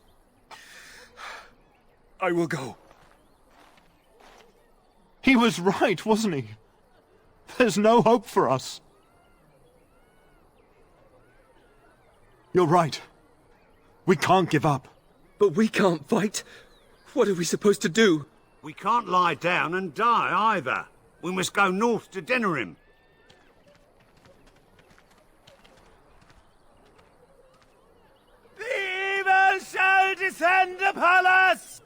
I will go. He was right, wasn't he? There's no hope for us. You're right. We can't give up. But we can't fight. What are we supposed to do? We can't lie down and die either. We must go north to Denerim. The evil shall descend upon us!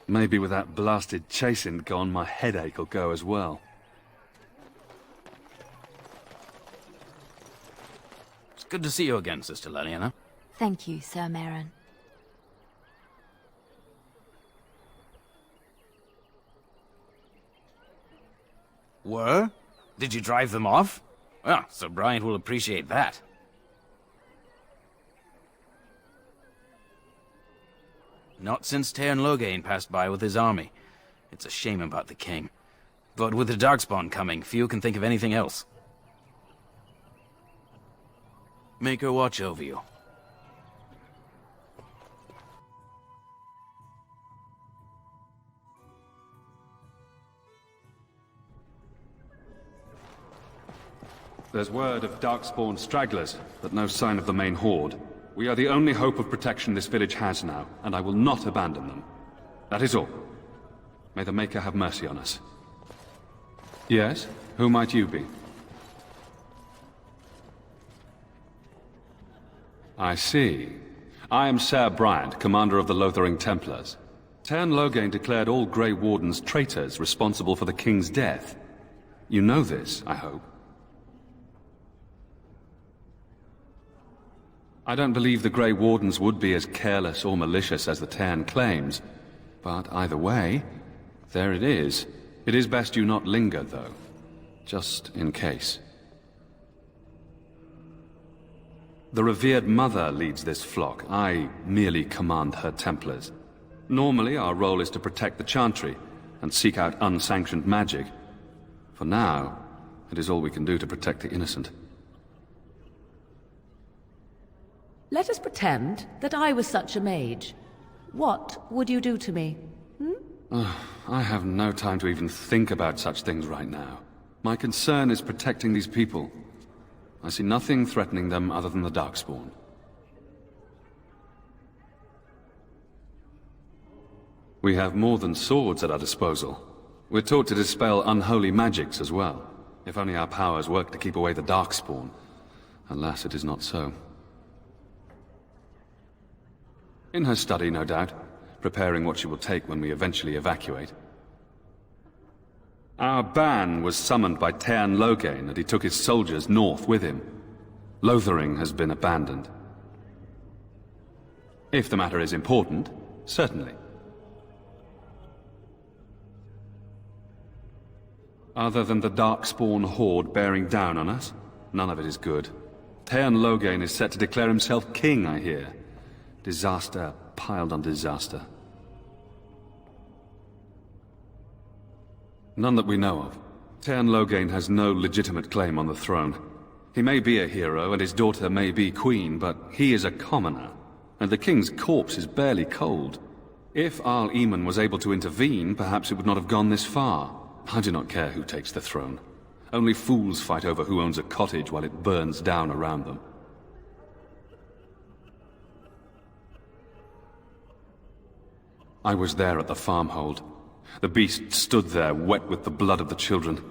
Maybe with that blasted chasing gone, my headache will go as well. It's good to see you again, Sister Leliana. Thank you, Sir Merrin. Were? Did you drive them off? Well, Sir Bryant will appreciate that. Not since Tairn Loghain passed by with his army. It's a shame about the king. But with the Darkspawn coming, few can think of anything else. Make her watch over you. There's word of Darkspawn stragglers, but no sign of the main horde. We are the only hope of protection this village has now, and I will not abandon them. That is all. May the Maker have mercy on us. Yes? Who might you be? I see. I am Ser Bryant, commander of the Lothering Templars. Tairn Loghain declared all Grey Wardens traitors responsible for the king's death. You know this, I hope. I don't believe the Grey Wardens would be as careless or malicious as the Tairn claims. But either way, there it is. It is best you not linger, though. Just in case. The revered mother leads this flock. I merely command her Templars. Normally, our role is to protect the Chantry and seek out unsanctioned magic. For now, it is all we can do to protect the innocent. Let us pretend that I was such a mage. What would you do to me? I have no time to even think about such things right now. My concern is protecting these people. I see nothing threatening them other than the Darkspawn. We have more than swords at our disposal. We're taught to dispel unholy magics as well. If only our powers work to keep away the Darkspawn. Alas, it is not so. In her study, no doubt, preparing what she will take when we eventually evacuate. Our ban was summoned by Tairn Loghain, and he took his soldiers north with him. Lothering has been abandoned. If the matter is important, certainly. Other than the Darkspawn horde bearing down on us, none of it is good. Tairn Loghain is set to declare himself king, I hear. Disaster piled on disaster. None that we know of. Tairn Loghain has no legitimate claim on the throne. He may be a hero, and his daughter may be queen, but he is a commoner, and the king's corpse is barely cold. If Arl Eamon was able to intervene, perhaps it would not have gone this far. I do not care who takes the throne. Only fools fight over who owns a cottage while it burns down around them. I was there at the farmhold. The beast stood there, wet with the blood of the children.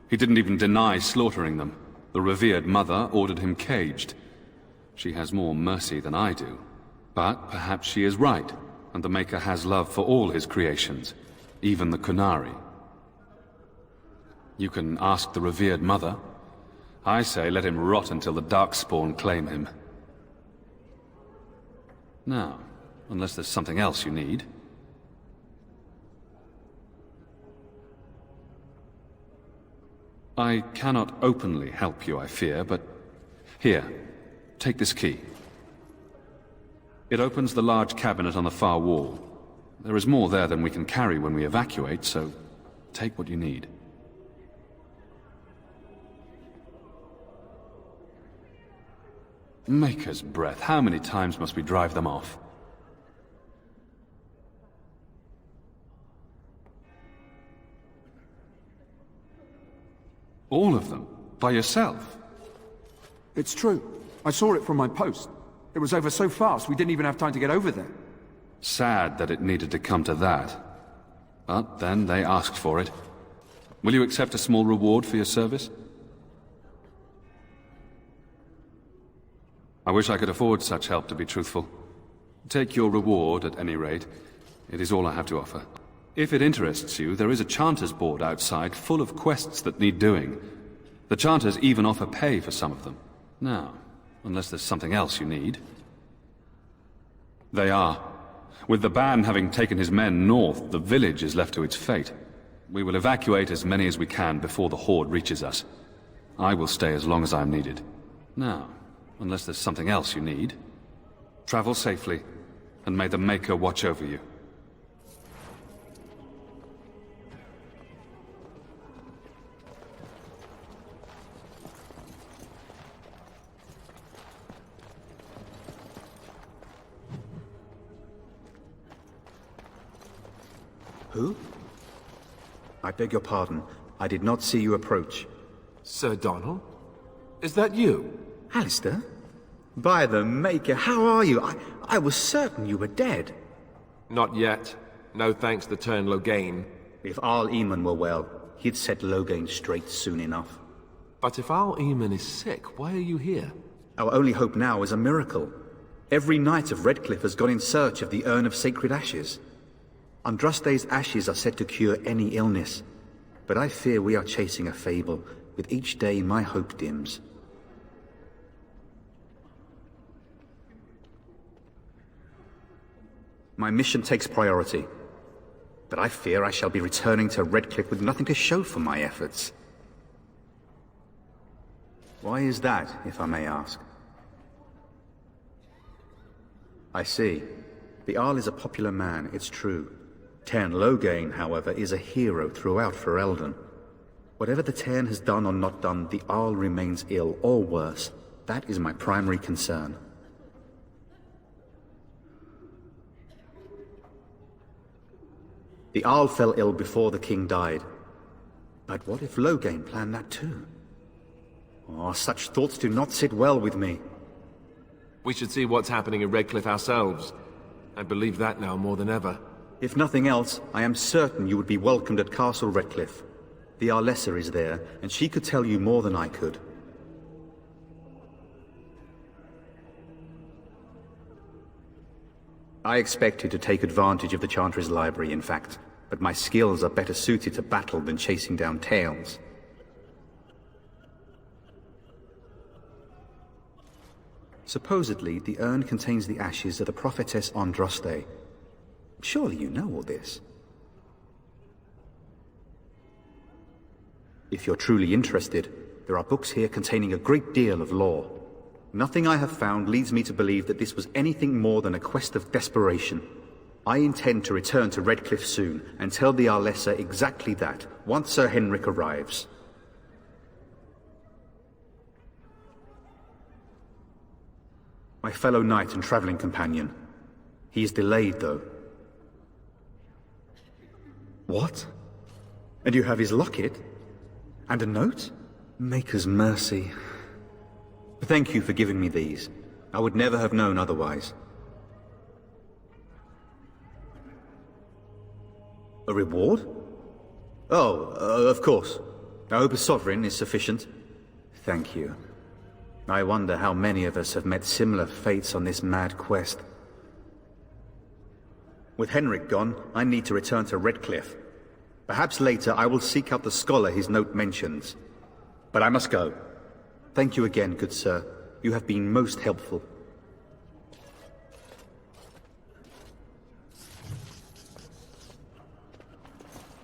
He didn't even deny slaughtering them. The revered mother ordered him caged. She has more mercy than I do. But perhaps she is right, and the Maker has love for all his creations, even the Qunari. You can ask the revered mother. I say let him rot until the Darkspawn claim him. Now, unless there's something else you need. I cannot openly help you, I fear, but... Here, take this key. It opens the large cabinet on the far wall. There is more there than we can carry when we evacuate, so take what you need. Maker's breath, how many times must we drive them off? All of them? By yourself? It's true. I saw it from my post. It was over so fast, we didn't even have time to get over there. Sad that it needed to come to that. But then they asked for it. Will you accept a small reward for your service? I wish I could afford such help, to be truthful. Take your reward, at any rate. It is all I have to offer. If it interests you, there is a Chanters board outside full of quests that need doing. The Chanters even offer pay for some of them. Now, unless there's something else you need. They are. With the ban having taken his men north, the village is left to its fate. We will evacuate as many as we can before the Horde reaches us. I will stay as long as I am needed. Now, unless there's something else you need, travel safely, and may the Maker watch over you. Who? I beg your pardon. I did not see you approach. Sir Donald? Is that you? Alistair? By the Maker, how are you? I was certain you were dead. Not yet. No thanks to Turn Logain. If Arl Eamon were well, he'd set Logain straight soon enough. But if Arl Eamon is sick, why are you here? Our only hope now is a miracle. Every knight of Redcliffe has gone in search of the Urn of Sacred Ashes. Andraste's ashes are said to cure any illness, but I fear we are chasing a fable. With each day, my hope dims. My mission takes priority, but I fear I shall be returning to Redcliffe with nothing to show for my efforts. Why is that, if I may ask? I see. The Arl is a popular man, it's true. Tern Logain, however, is a hero throughout Ferelden. Whatever the Tern has done or not done, the Arl remains ill, or worse. That is my primary concern. The Arl fell ill before the king died. But what if Logain planned that too? Oh, such thoughts do not sit well with me. We should see what's happening in Redcliffe ourselves. I believe that now more than ever. If nothing else, I am certain you would be welcomed at Castle Redcliffe. The Arlessa is there, and she could tell you more than I could. I expected to take advantage of the Chantry's library, in fact, but my skills are better suited to battle than chasing down tales. Supposedly, the urn contains the ashes of the prophetess Andraste. Surely you know all this. If you're truly interested, there are books here containing a great deal of lore. Nothing I have found leads me to believe that this was anything more than a quest of desperation. I intend to return to Redcliffe soon and tell the Arlessa exactly that, once Sir Henrik arrives. My fellow knight and traveling companion. He is delayed, though. What? And you have his locket? And a note? Maker's mercy. Thank you for giving me these. I would never have known otherwise. A reward? Oh, of course. I hope a sovereign is sufficient. Thank you. I wonder how many of us have met similar fates on this mad quest. With Henrik gone, I need to return to Redcliffe. Perhaps later I will seek out the scholar his note mentions. But I must go. Thank you again, good sir. You have been most helpful.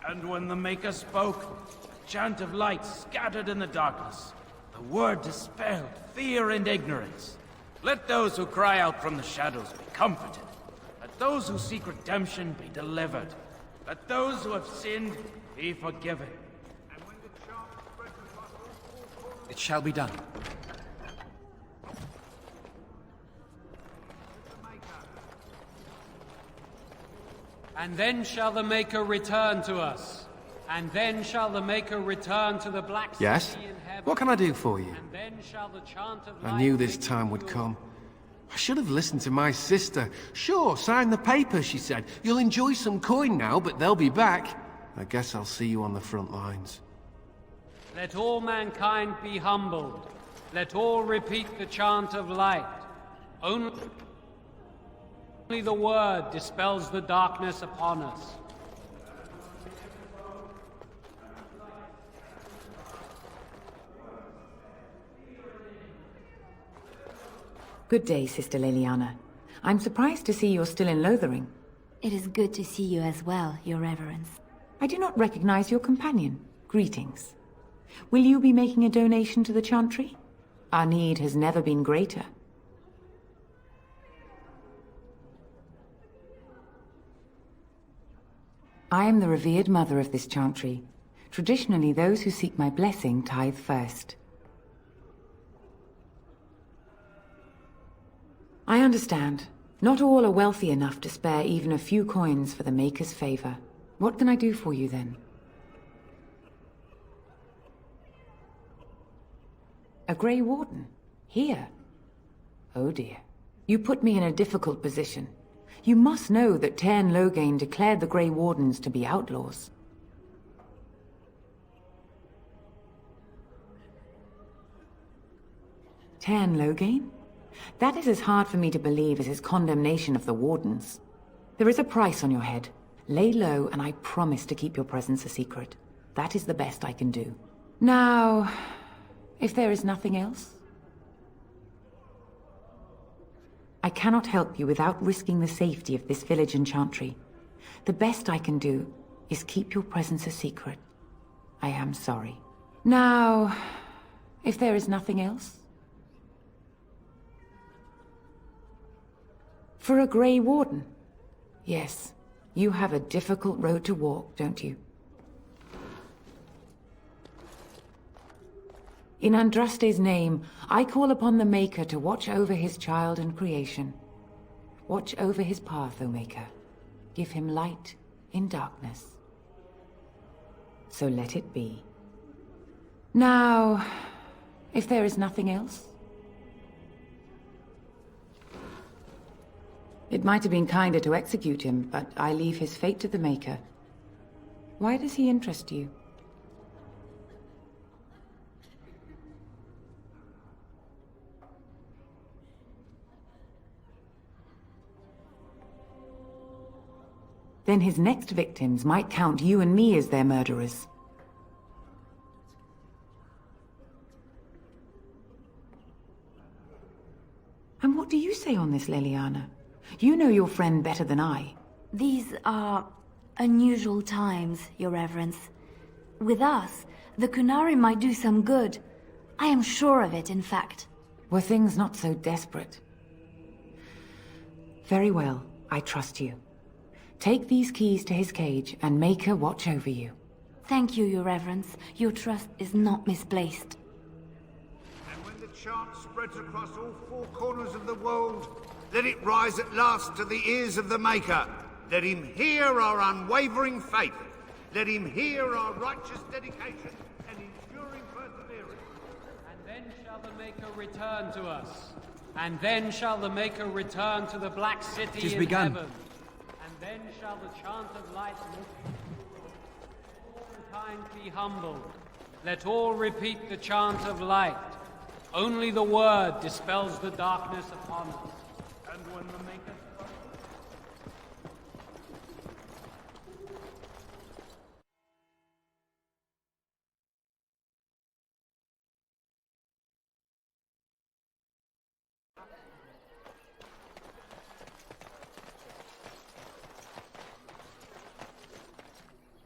And when the Maker spoke, a chant of light scattered in the darkness. The word dispelled fear and ignorance. Let those who cry out from the shadows be comforted. Let those who seek redemption be delivered. Let those who have sinned be forgiven. It shall be done. And then shall the Maker return to us. And then shall the Maker return to the Black Sea Yes? in heaven. What can I do for you? And then shall the chant of I light knew this be time would fulfilled. come. I should have listened to my sister. Sure, sign the paper, she said. You'll enjoy some coin now, but they'll be back. I guess I'll see you on the front lines. Let all mankind be humbled. Let all repeat the chant of light. Only the word dispels the darkness upon us. Good day, Sister Leliana. I'm surprised to see you're still in Lothering. It is good to see you as well, Your Reverence. I do not recognize your companion. Greetings. Will you be making a donation to the Chantry? Our need has never been greater. I am the revered mother of this Chantry. Traditionally, those who seek my blessing tithe first. I understand. Not all are wealthy enough to spare even a few coins for the Maker's favor. What can I do for you, then? A Grey Warden? Here? Oh dear. You put me in a difficult position. You must know that Tern Loghain declared the Grey Wardens to be outlaws. Tern Loghain? That is as hard for me to believe as his condemnation of the Wardens. There is a price on your head. Lay low, and I promise to keep your presence a secret. That is the best I can do. Now, if there is nothing else? I cannot help you without risking the safety of this village and Chantry. The best I can do is keep your presence a secret. I am sorry. Now, if there is nothing else? For a Grey Warden? Yes, you have a difficult road to walk, don't you? In Andraste's name, I call upon the Maker to watch over his child and creation. Watch over his path, O Maker. Give him light in darkness. So let it be. Now, if there is nothing else? It might have been kinder to execute him, but I leave his fate to the Maker. Why does he interest you? Then his next victims might count you and me as their murderers. And what do you say on this, Leliana? You know your friend better than I. These are unusual times, Your Reverence. With us, the Kunari might do some good. I am sure of it, in fact. Were things not so desperate? Very well, I trust you. Take these keys to his cage, and Maker watch over you. Thank you, Your Reverence. Your trust is not misplaced. And when the chant spreads across all four corners of the world, let it rise at last to the ears of the Maker. Let him hear our unwavering faith. Let him hear our righteous dedication and enduring perseverance. And then shall the Maker return to us. And then shall the Maker return to the Black City in heaven. Then shall the chant of light lift. All mankind be humbled. Let all repeat the chant of light. Only the word dispels the darkness upon us. And when the Maker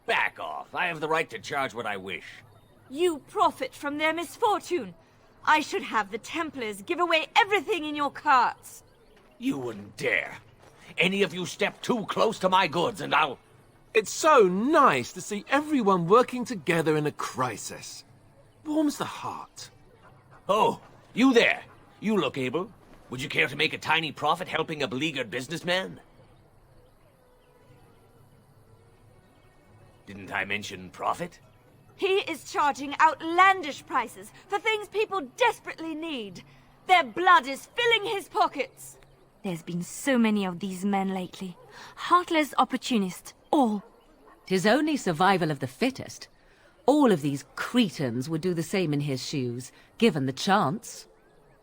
Back off. I have the right to charge what I wish. You profit from their misfortune. I should have the Templars give away everything in your carts. You wouldn't dare. Any of you step too close to my goods and I'll... It's so nice to see everyone working together in a crisis. Warms the heart. Oh, you there. You look able. Would you care to make a tiny profit helping a beleaguered businessman? Didn't I mention profit? He is charging outlandish prices for things people desperately need. Their blood is filling his pockets. There's been so many of these men lately. Heartless opportunists, all. 'Tis only survival of the fittest. All of these cretins would do the same in his shoes, given the chance.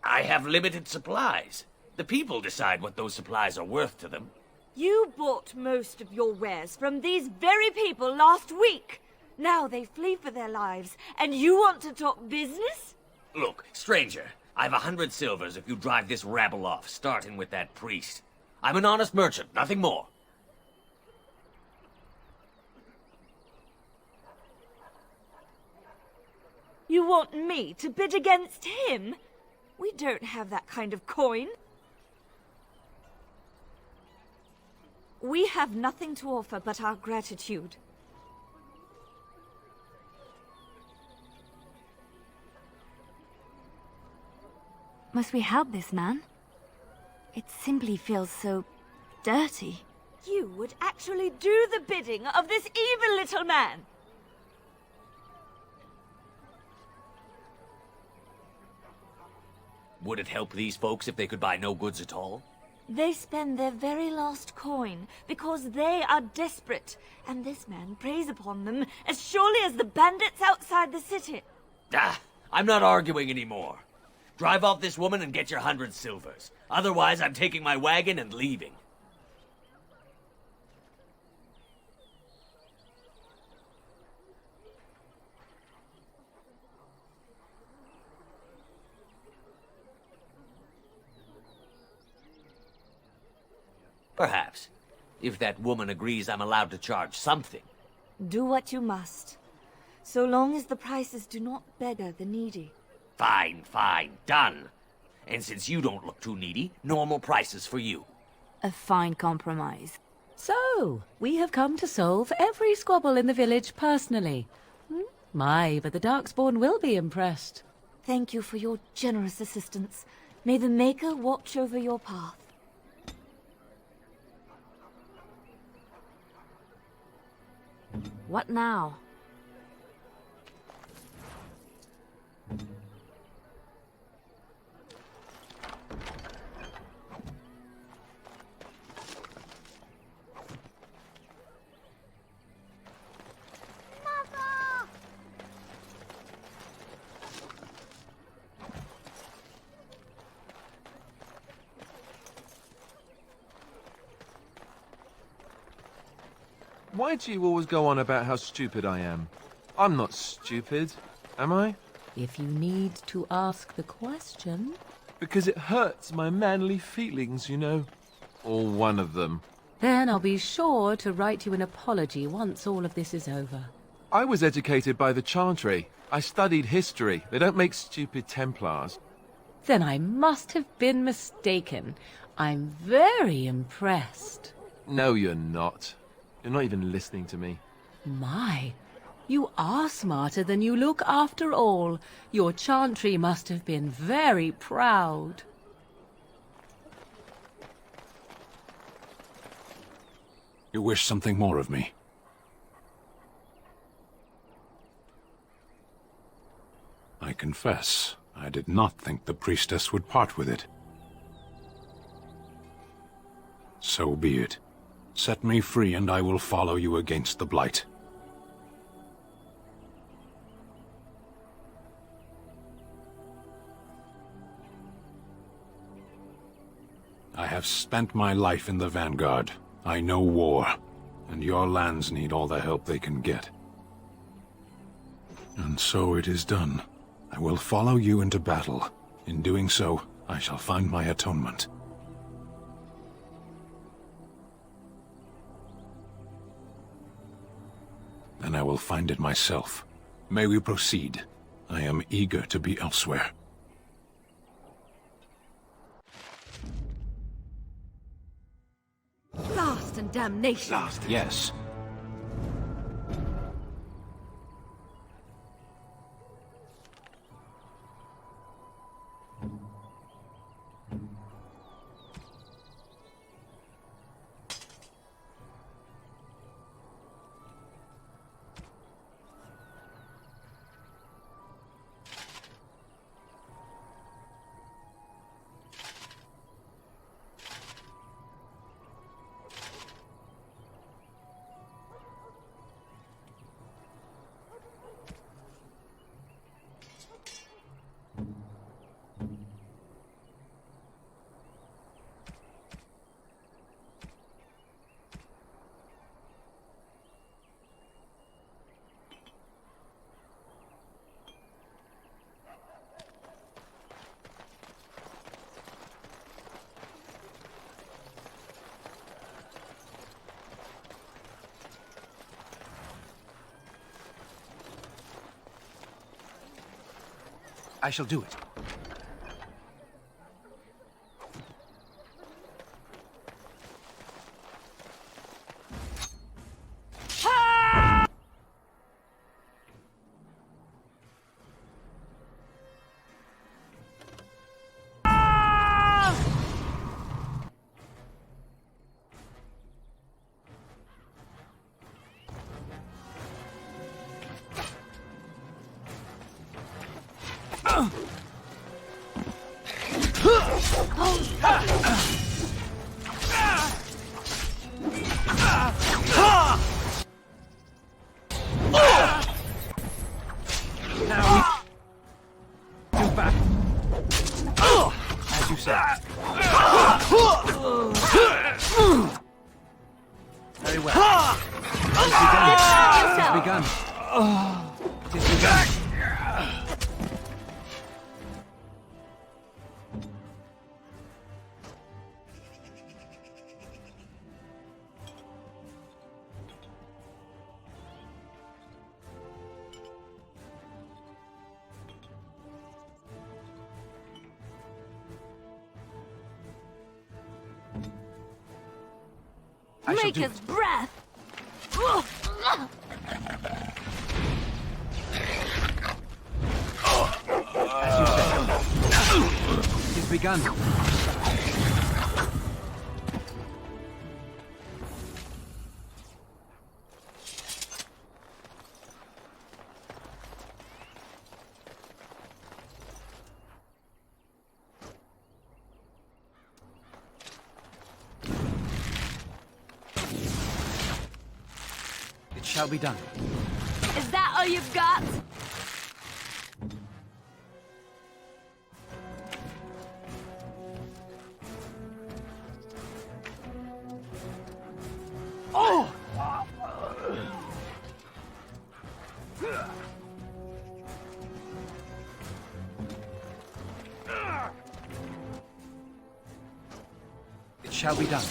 I have limited supplies. The people decide what those supplies are worth to them. You bought most of your wares from these very people last week. Now they flee for their lives, and you want to talk business? Look, stranger, I've 100 silvers if you drive this rabble off, starting with that priest. I'm an honest merchant, nothing more. You want me to bid against him? We don't have that kind of coin. We have nothing to offer but our gratitude. Must we help this man? It simply feels so dirty. You would actually do the bidding of this evil little man! Would it help these folks if they could buy no goods at all? They spend their very last coin because they are desperate, and this man preys upon them as surely as the bandits outside the city. Ah, I'm not arguing anymore. Drive off this woman and get your 100 silvers. Otherwise, I'm taking my wagon and leaving. Perhaps. If that woman agrees I'm allowed to charge something. Do what you must, so long as the prices do not beggar the needy. Fine, fine, done. And since you don't look too needy, normal prices for you. A fine compromise. So, we have come to solve every squabble in the village personally. My, but the Darkspawn will be impressed. Thank you for your generous assistance. May the Maker watch over your path. What now? Why do you always go on about how stupid I am? I'm not stupid, am I? If you need to ask the question... Because it hurts my manly feelings, you know. Or one of them. Then I'll be sure to write you an apology once all of this is over. I was educated by the Chantry. I studied history. They don't make stupid Templars. Then I must have been mistaken. I'm very impressed. No, you're not. You're not even listening to me. My, you are smarter than you look after all. Your Chantry must have been very proud. You wish something more of me? I confess, I did not think the priestess would part with it. So be it. Set me free and I will follow you against the Blight. I have spent my life in the vanguard. I know war, and your lands need all the help they can get. And so it is done. I will follow you into battle. In doing so, I shall find my atonement. And I will find it myself. May we proceed? I am eager to be elsewhere. Blast and damnation! Blast, yes. I shall do it. Very well. It has begun. It has begun. Maker's breath! As you said. It has begun. It shall be done. Is that all you've got? Oh! It shall be done.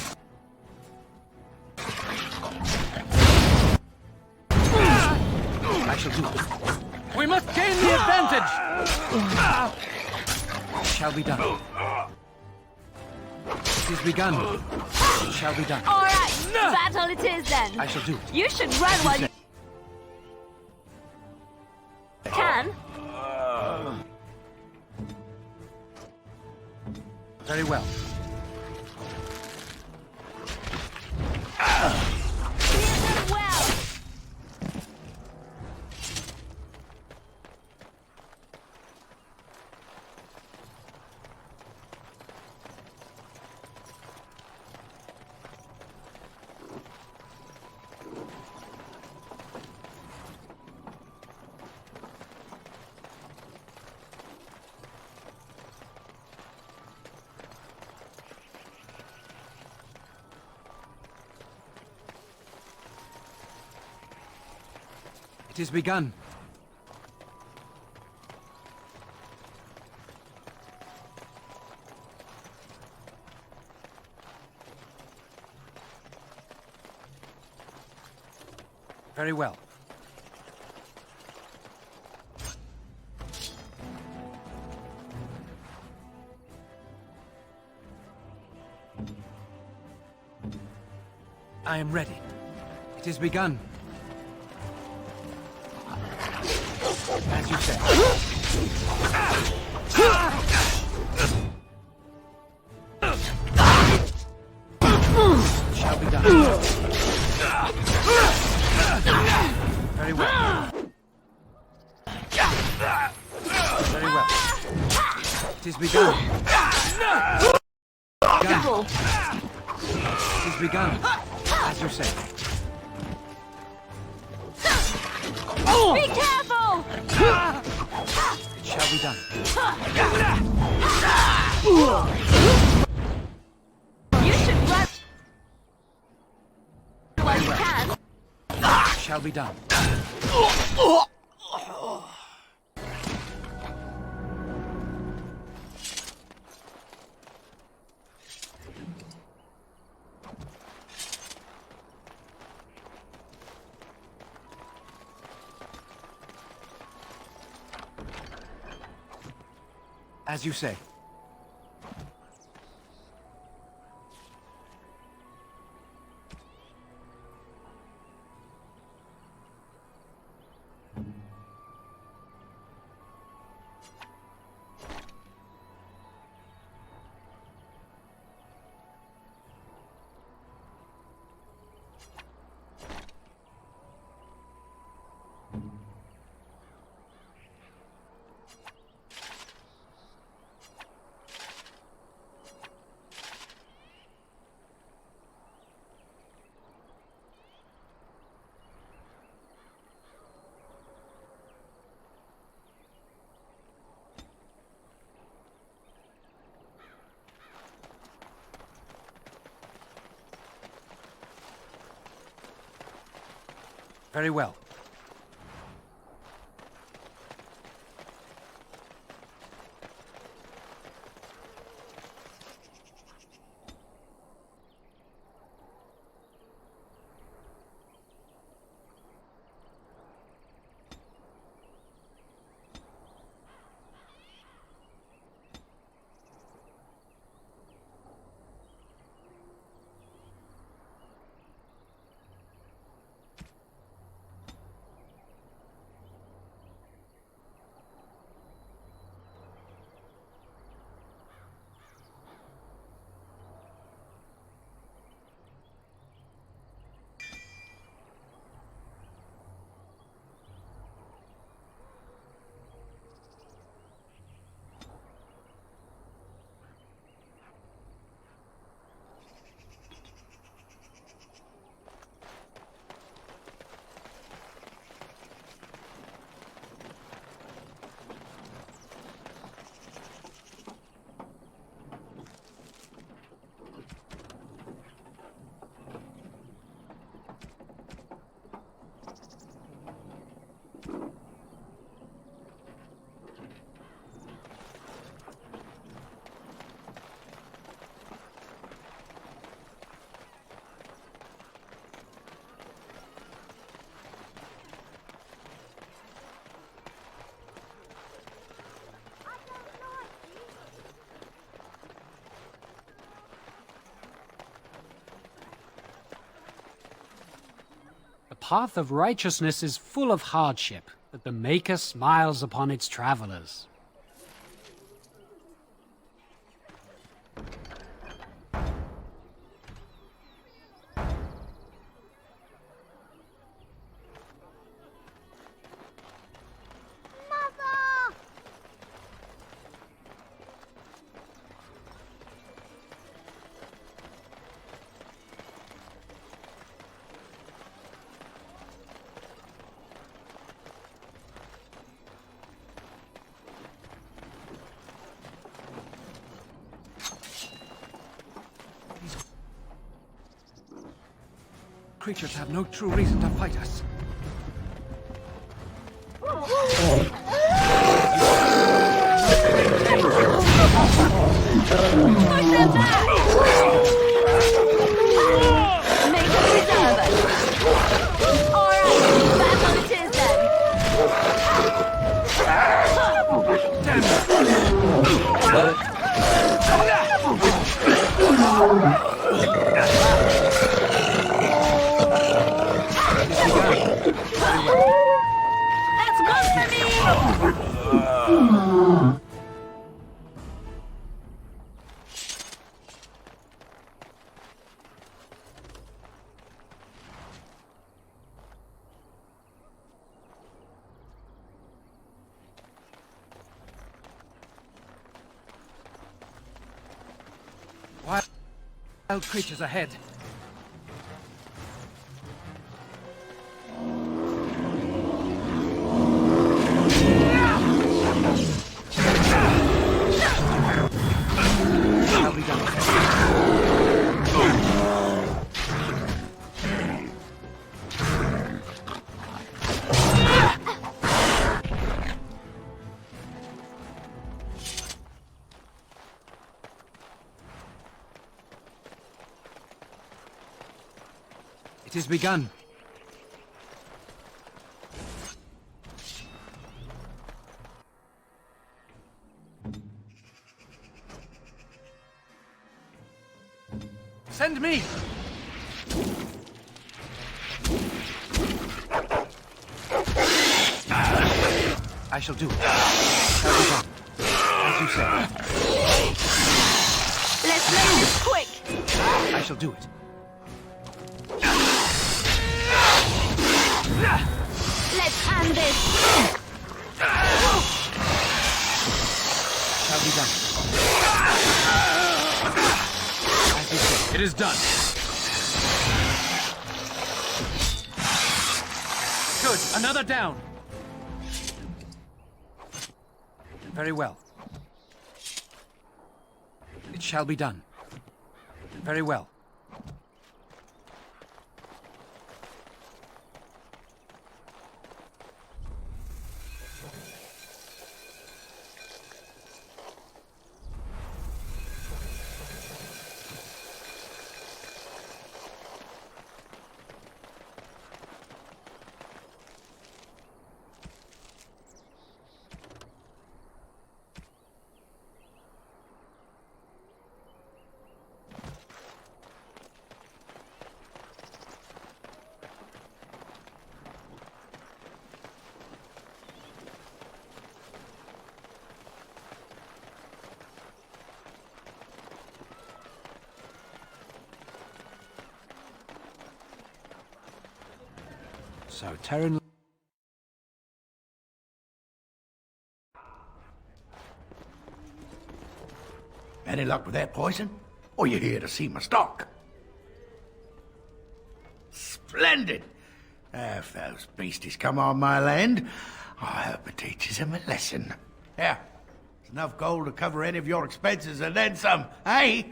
I shall do it. We must gain the advantage! It shall be done. It is begun. It shall be done. All right, battle it is then. I shall do it. You should run while you can. Very well. Well. It is begun. Very well. I am ready. It is begun. As you said. Shall be done. Very well. Very well. It is begun. Begun. It is begun. As you say. Be careful! It shall be done. You should run while you can. It shall be done. As you say. Very well. The path of righteousness is full of hardship, but the Maker smiles upon its travelers. Creatures have no true reason to fight us. Push them back! Make them preserve us! Alright, back on it is then! That's one for me! Wild creatures ahead. It has begun. Send me! I shall do it. Shall be done. As you say. Let's make this quick! I shall do it. Let's end this! Shall be done. As you say. It is done. Good. Another down. Very well. It shall be done. Very well. So, Terran... Any luck with that poison? Or you here to see my stock? Splendid! If those beasties come on my land, I hope it teaches them a lesson. Yeah, there's enough gold to cover any of your expenses and then some, eh?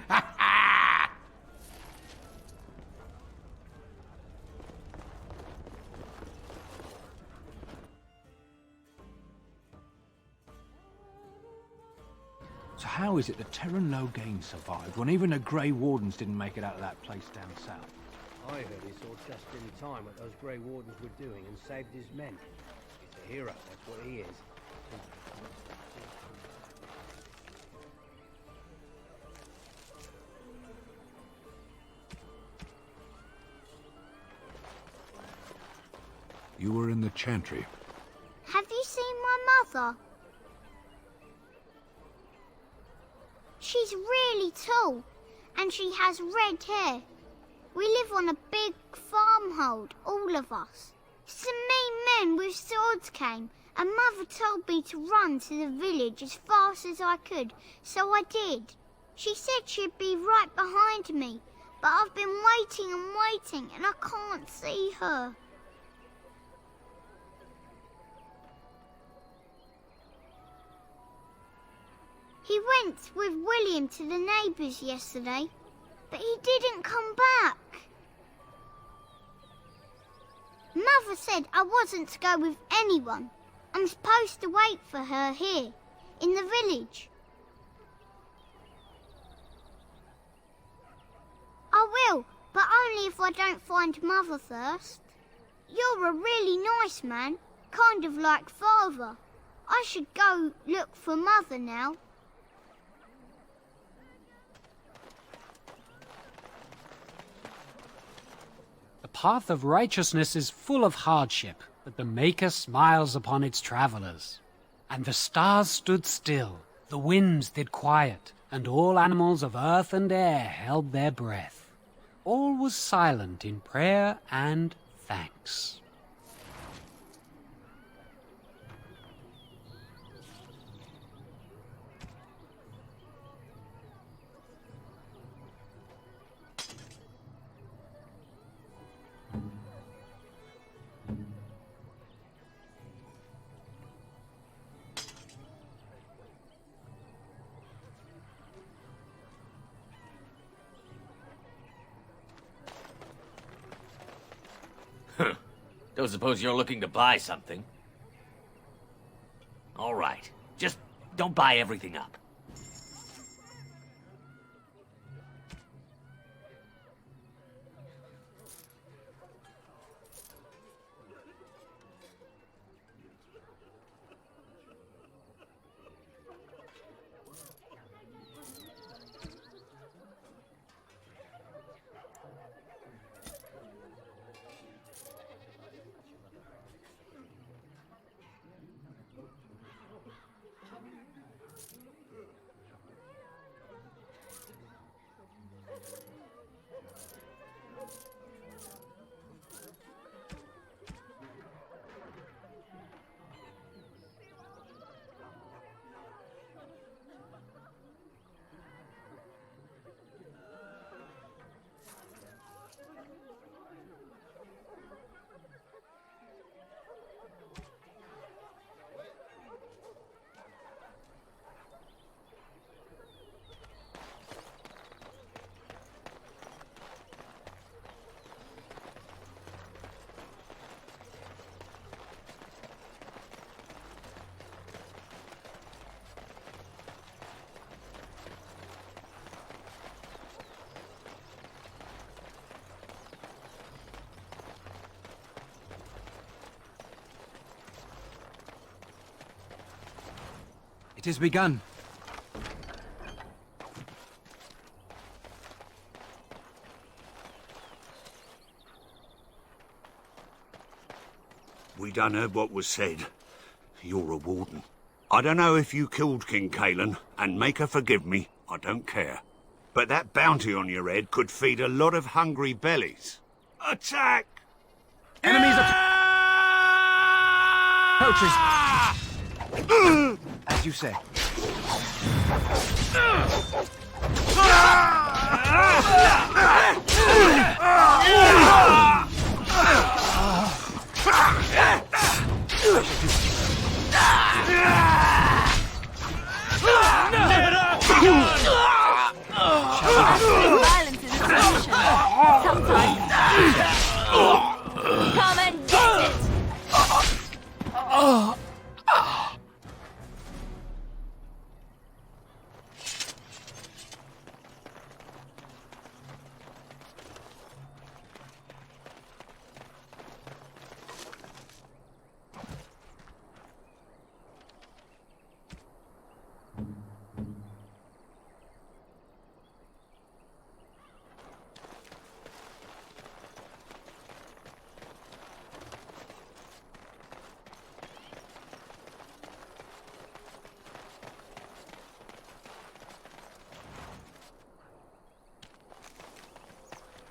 So how is it that Terran Logain survived when even the Grey Wardens didn't make it out of that place down south? I heard he saw just in time what those Grey Wardens were doing and saved his men. He's a hero, that's what he is. You were in the Chantry. Have you seen my mother? She's really tall, and she has red hair. We live on a big farmhold, all of us. Some mean men with swords came, and Mother told me to run to the village as fast as I could, so I did. She said she'd be right behind me, but I've been waiting and waiting, and I can't see her. He went with William to the neighbours yesterday, but he didn't come back. Mother said I wasn't to go with anyone. I'm supposed to wait for her here, in the village. I will, but only if I don't find Mother first. You're a really nice man, kind of like Father. I should go look for Mother now. The path of righteousness is full of hardship, but the Maker smiles upon its travelers. And the stars stood still, the winds did quiet, and all animals of earth and air held their breath. All was silent in prayer and thanks. Don't suppose you're looking to buy something? All right. Just don't buy everything up. It has begun. We done heard what was said. You're a warden. I don't know if you killed King Caelan, and make her forgive me, I don't care. But that bounty on your head could feed a lot of hungry bellies. Attack! Enemies Poachers! As you say. Violence is a solution. Sometimes. Come and get it!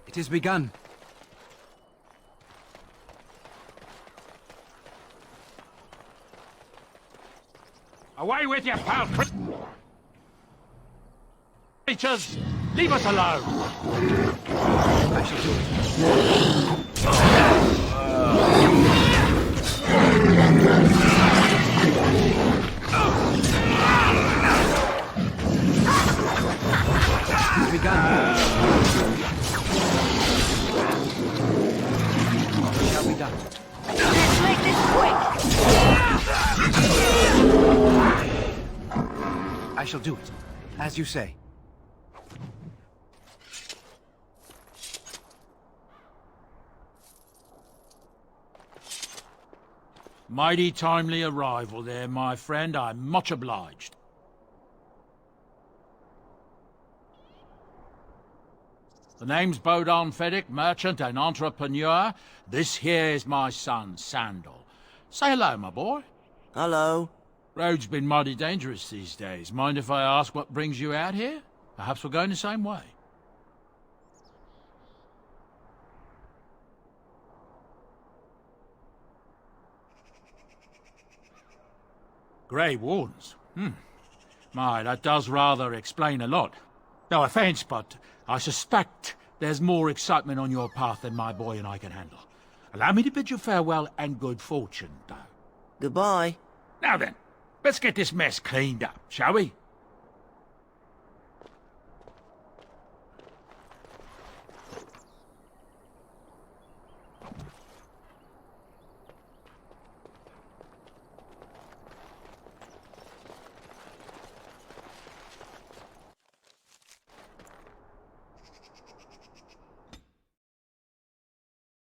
It has begun. Away with you, pal! Creatures, leave us alone! I shall do it. It has begun. It shall be done. Let's make this quick! I shall do it, as you say. Mighty timely arrival there, my friend. I'm much obliged. The name's Bodon Feddick, merchant and entrepreneur. This here is my son, Sandal. Say hello, my boy. Hello. Road's been mighty dangerous these days. Mind if I ask what brings you out here? Perhaps we're going the same way. Grey Wardens? My, that does rather explain a lot. No offence, but I suspect there's more excitement on your path than my boy and I can handle. Allow me to bid you farewell and good fortune, though. Goodbye. Now then, let's get this mess cleaned up, shall we?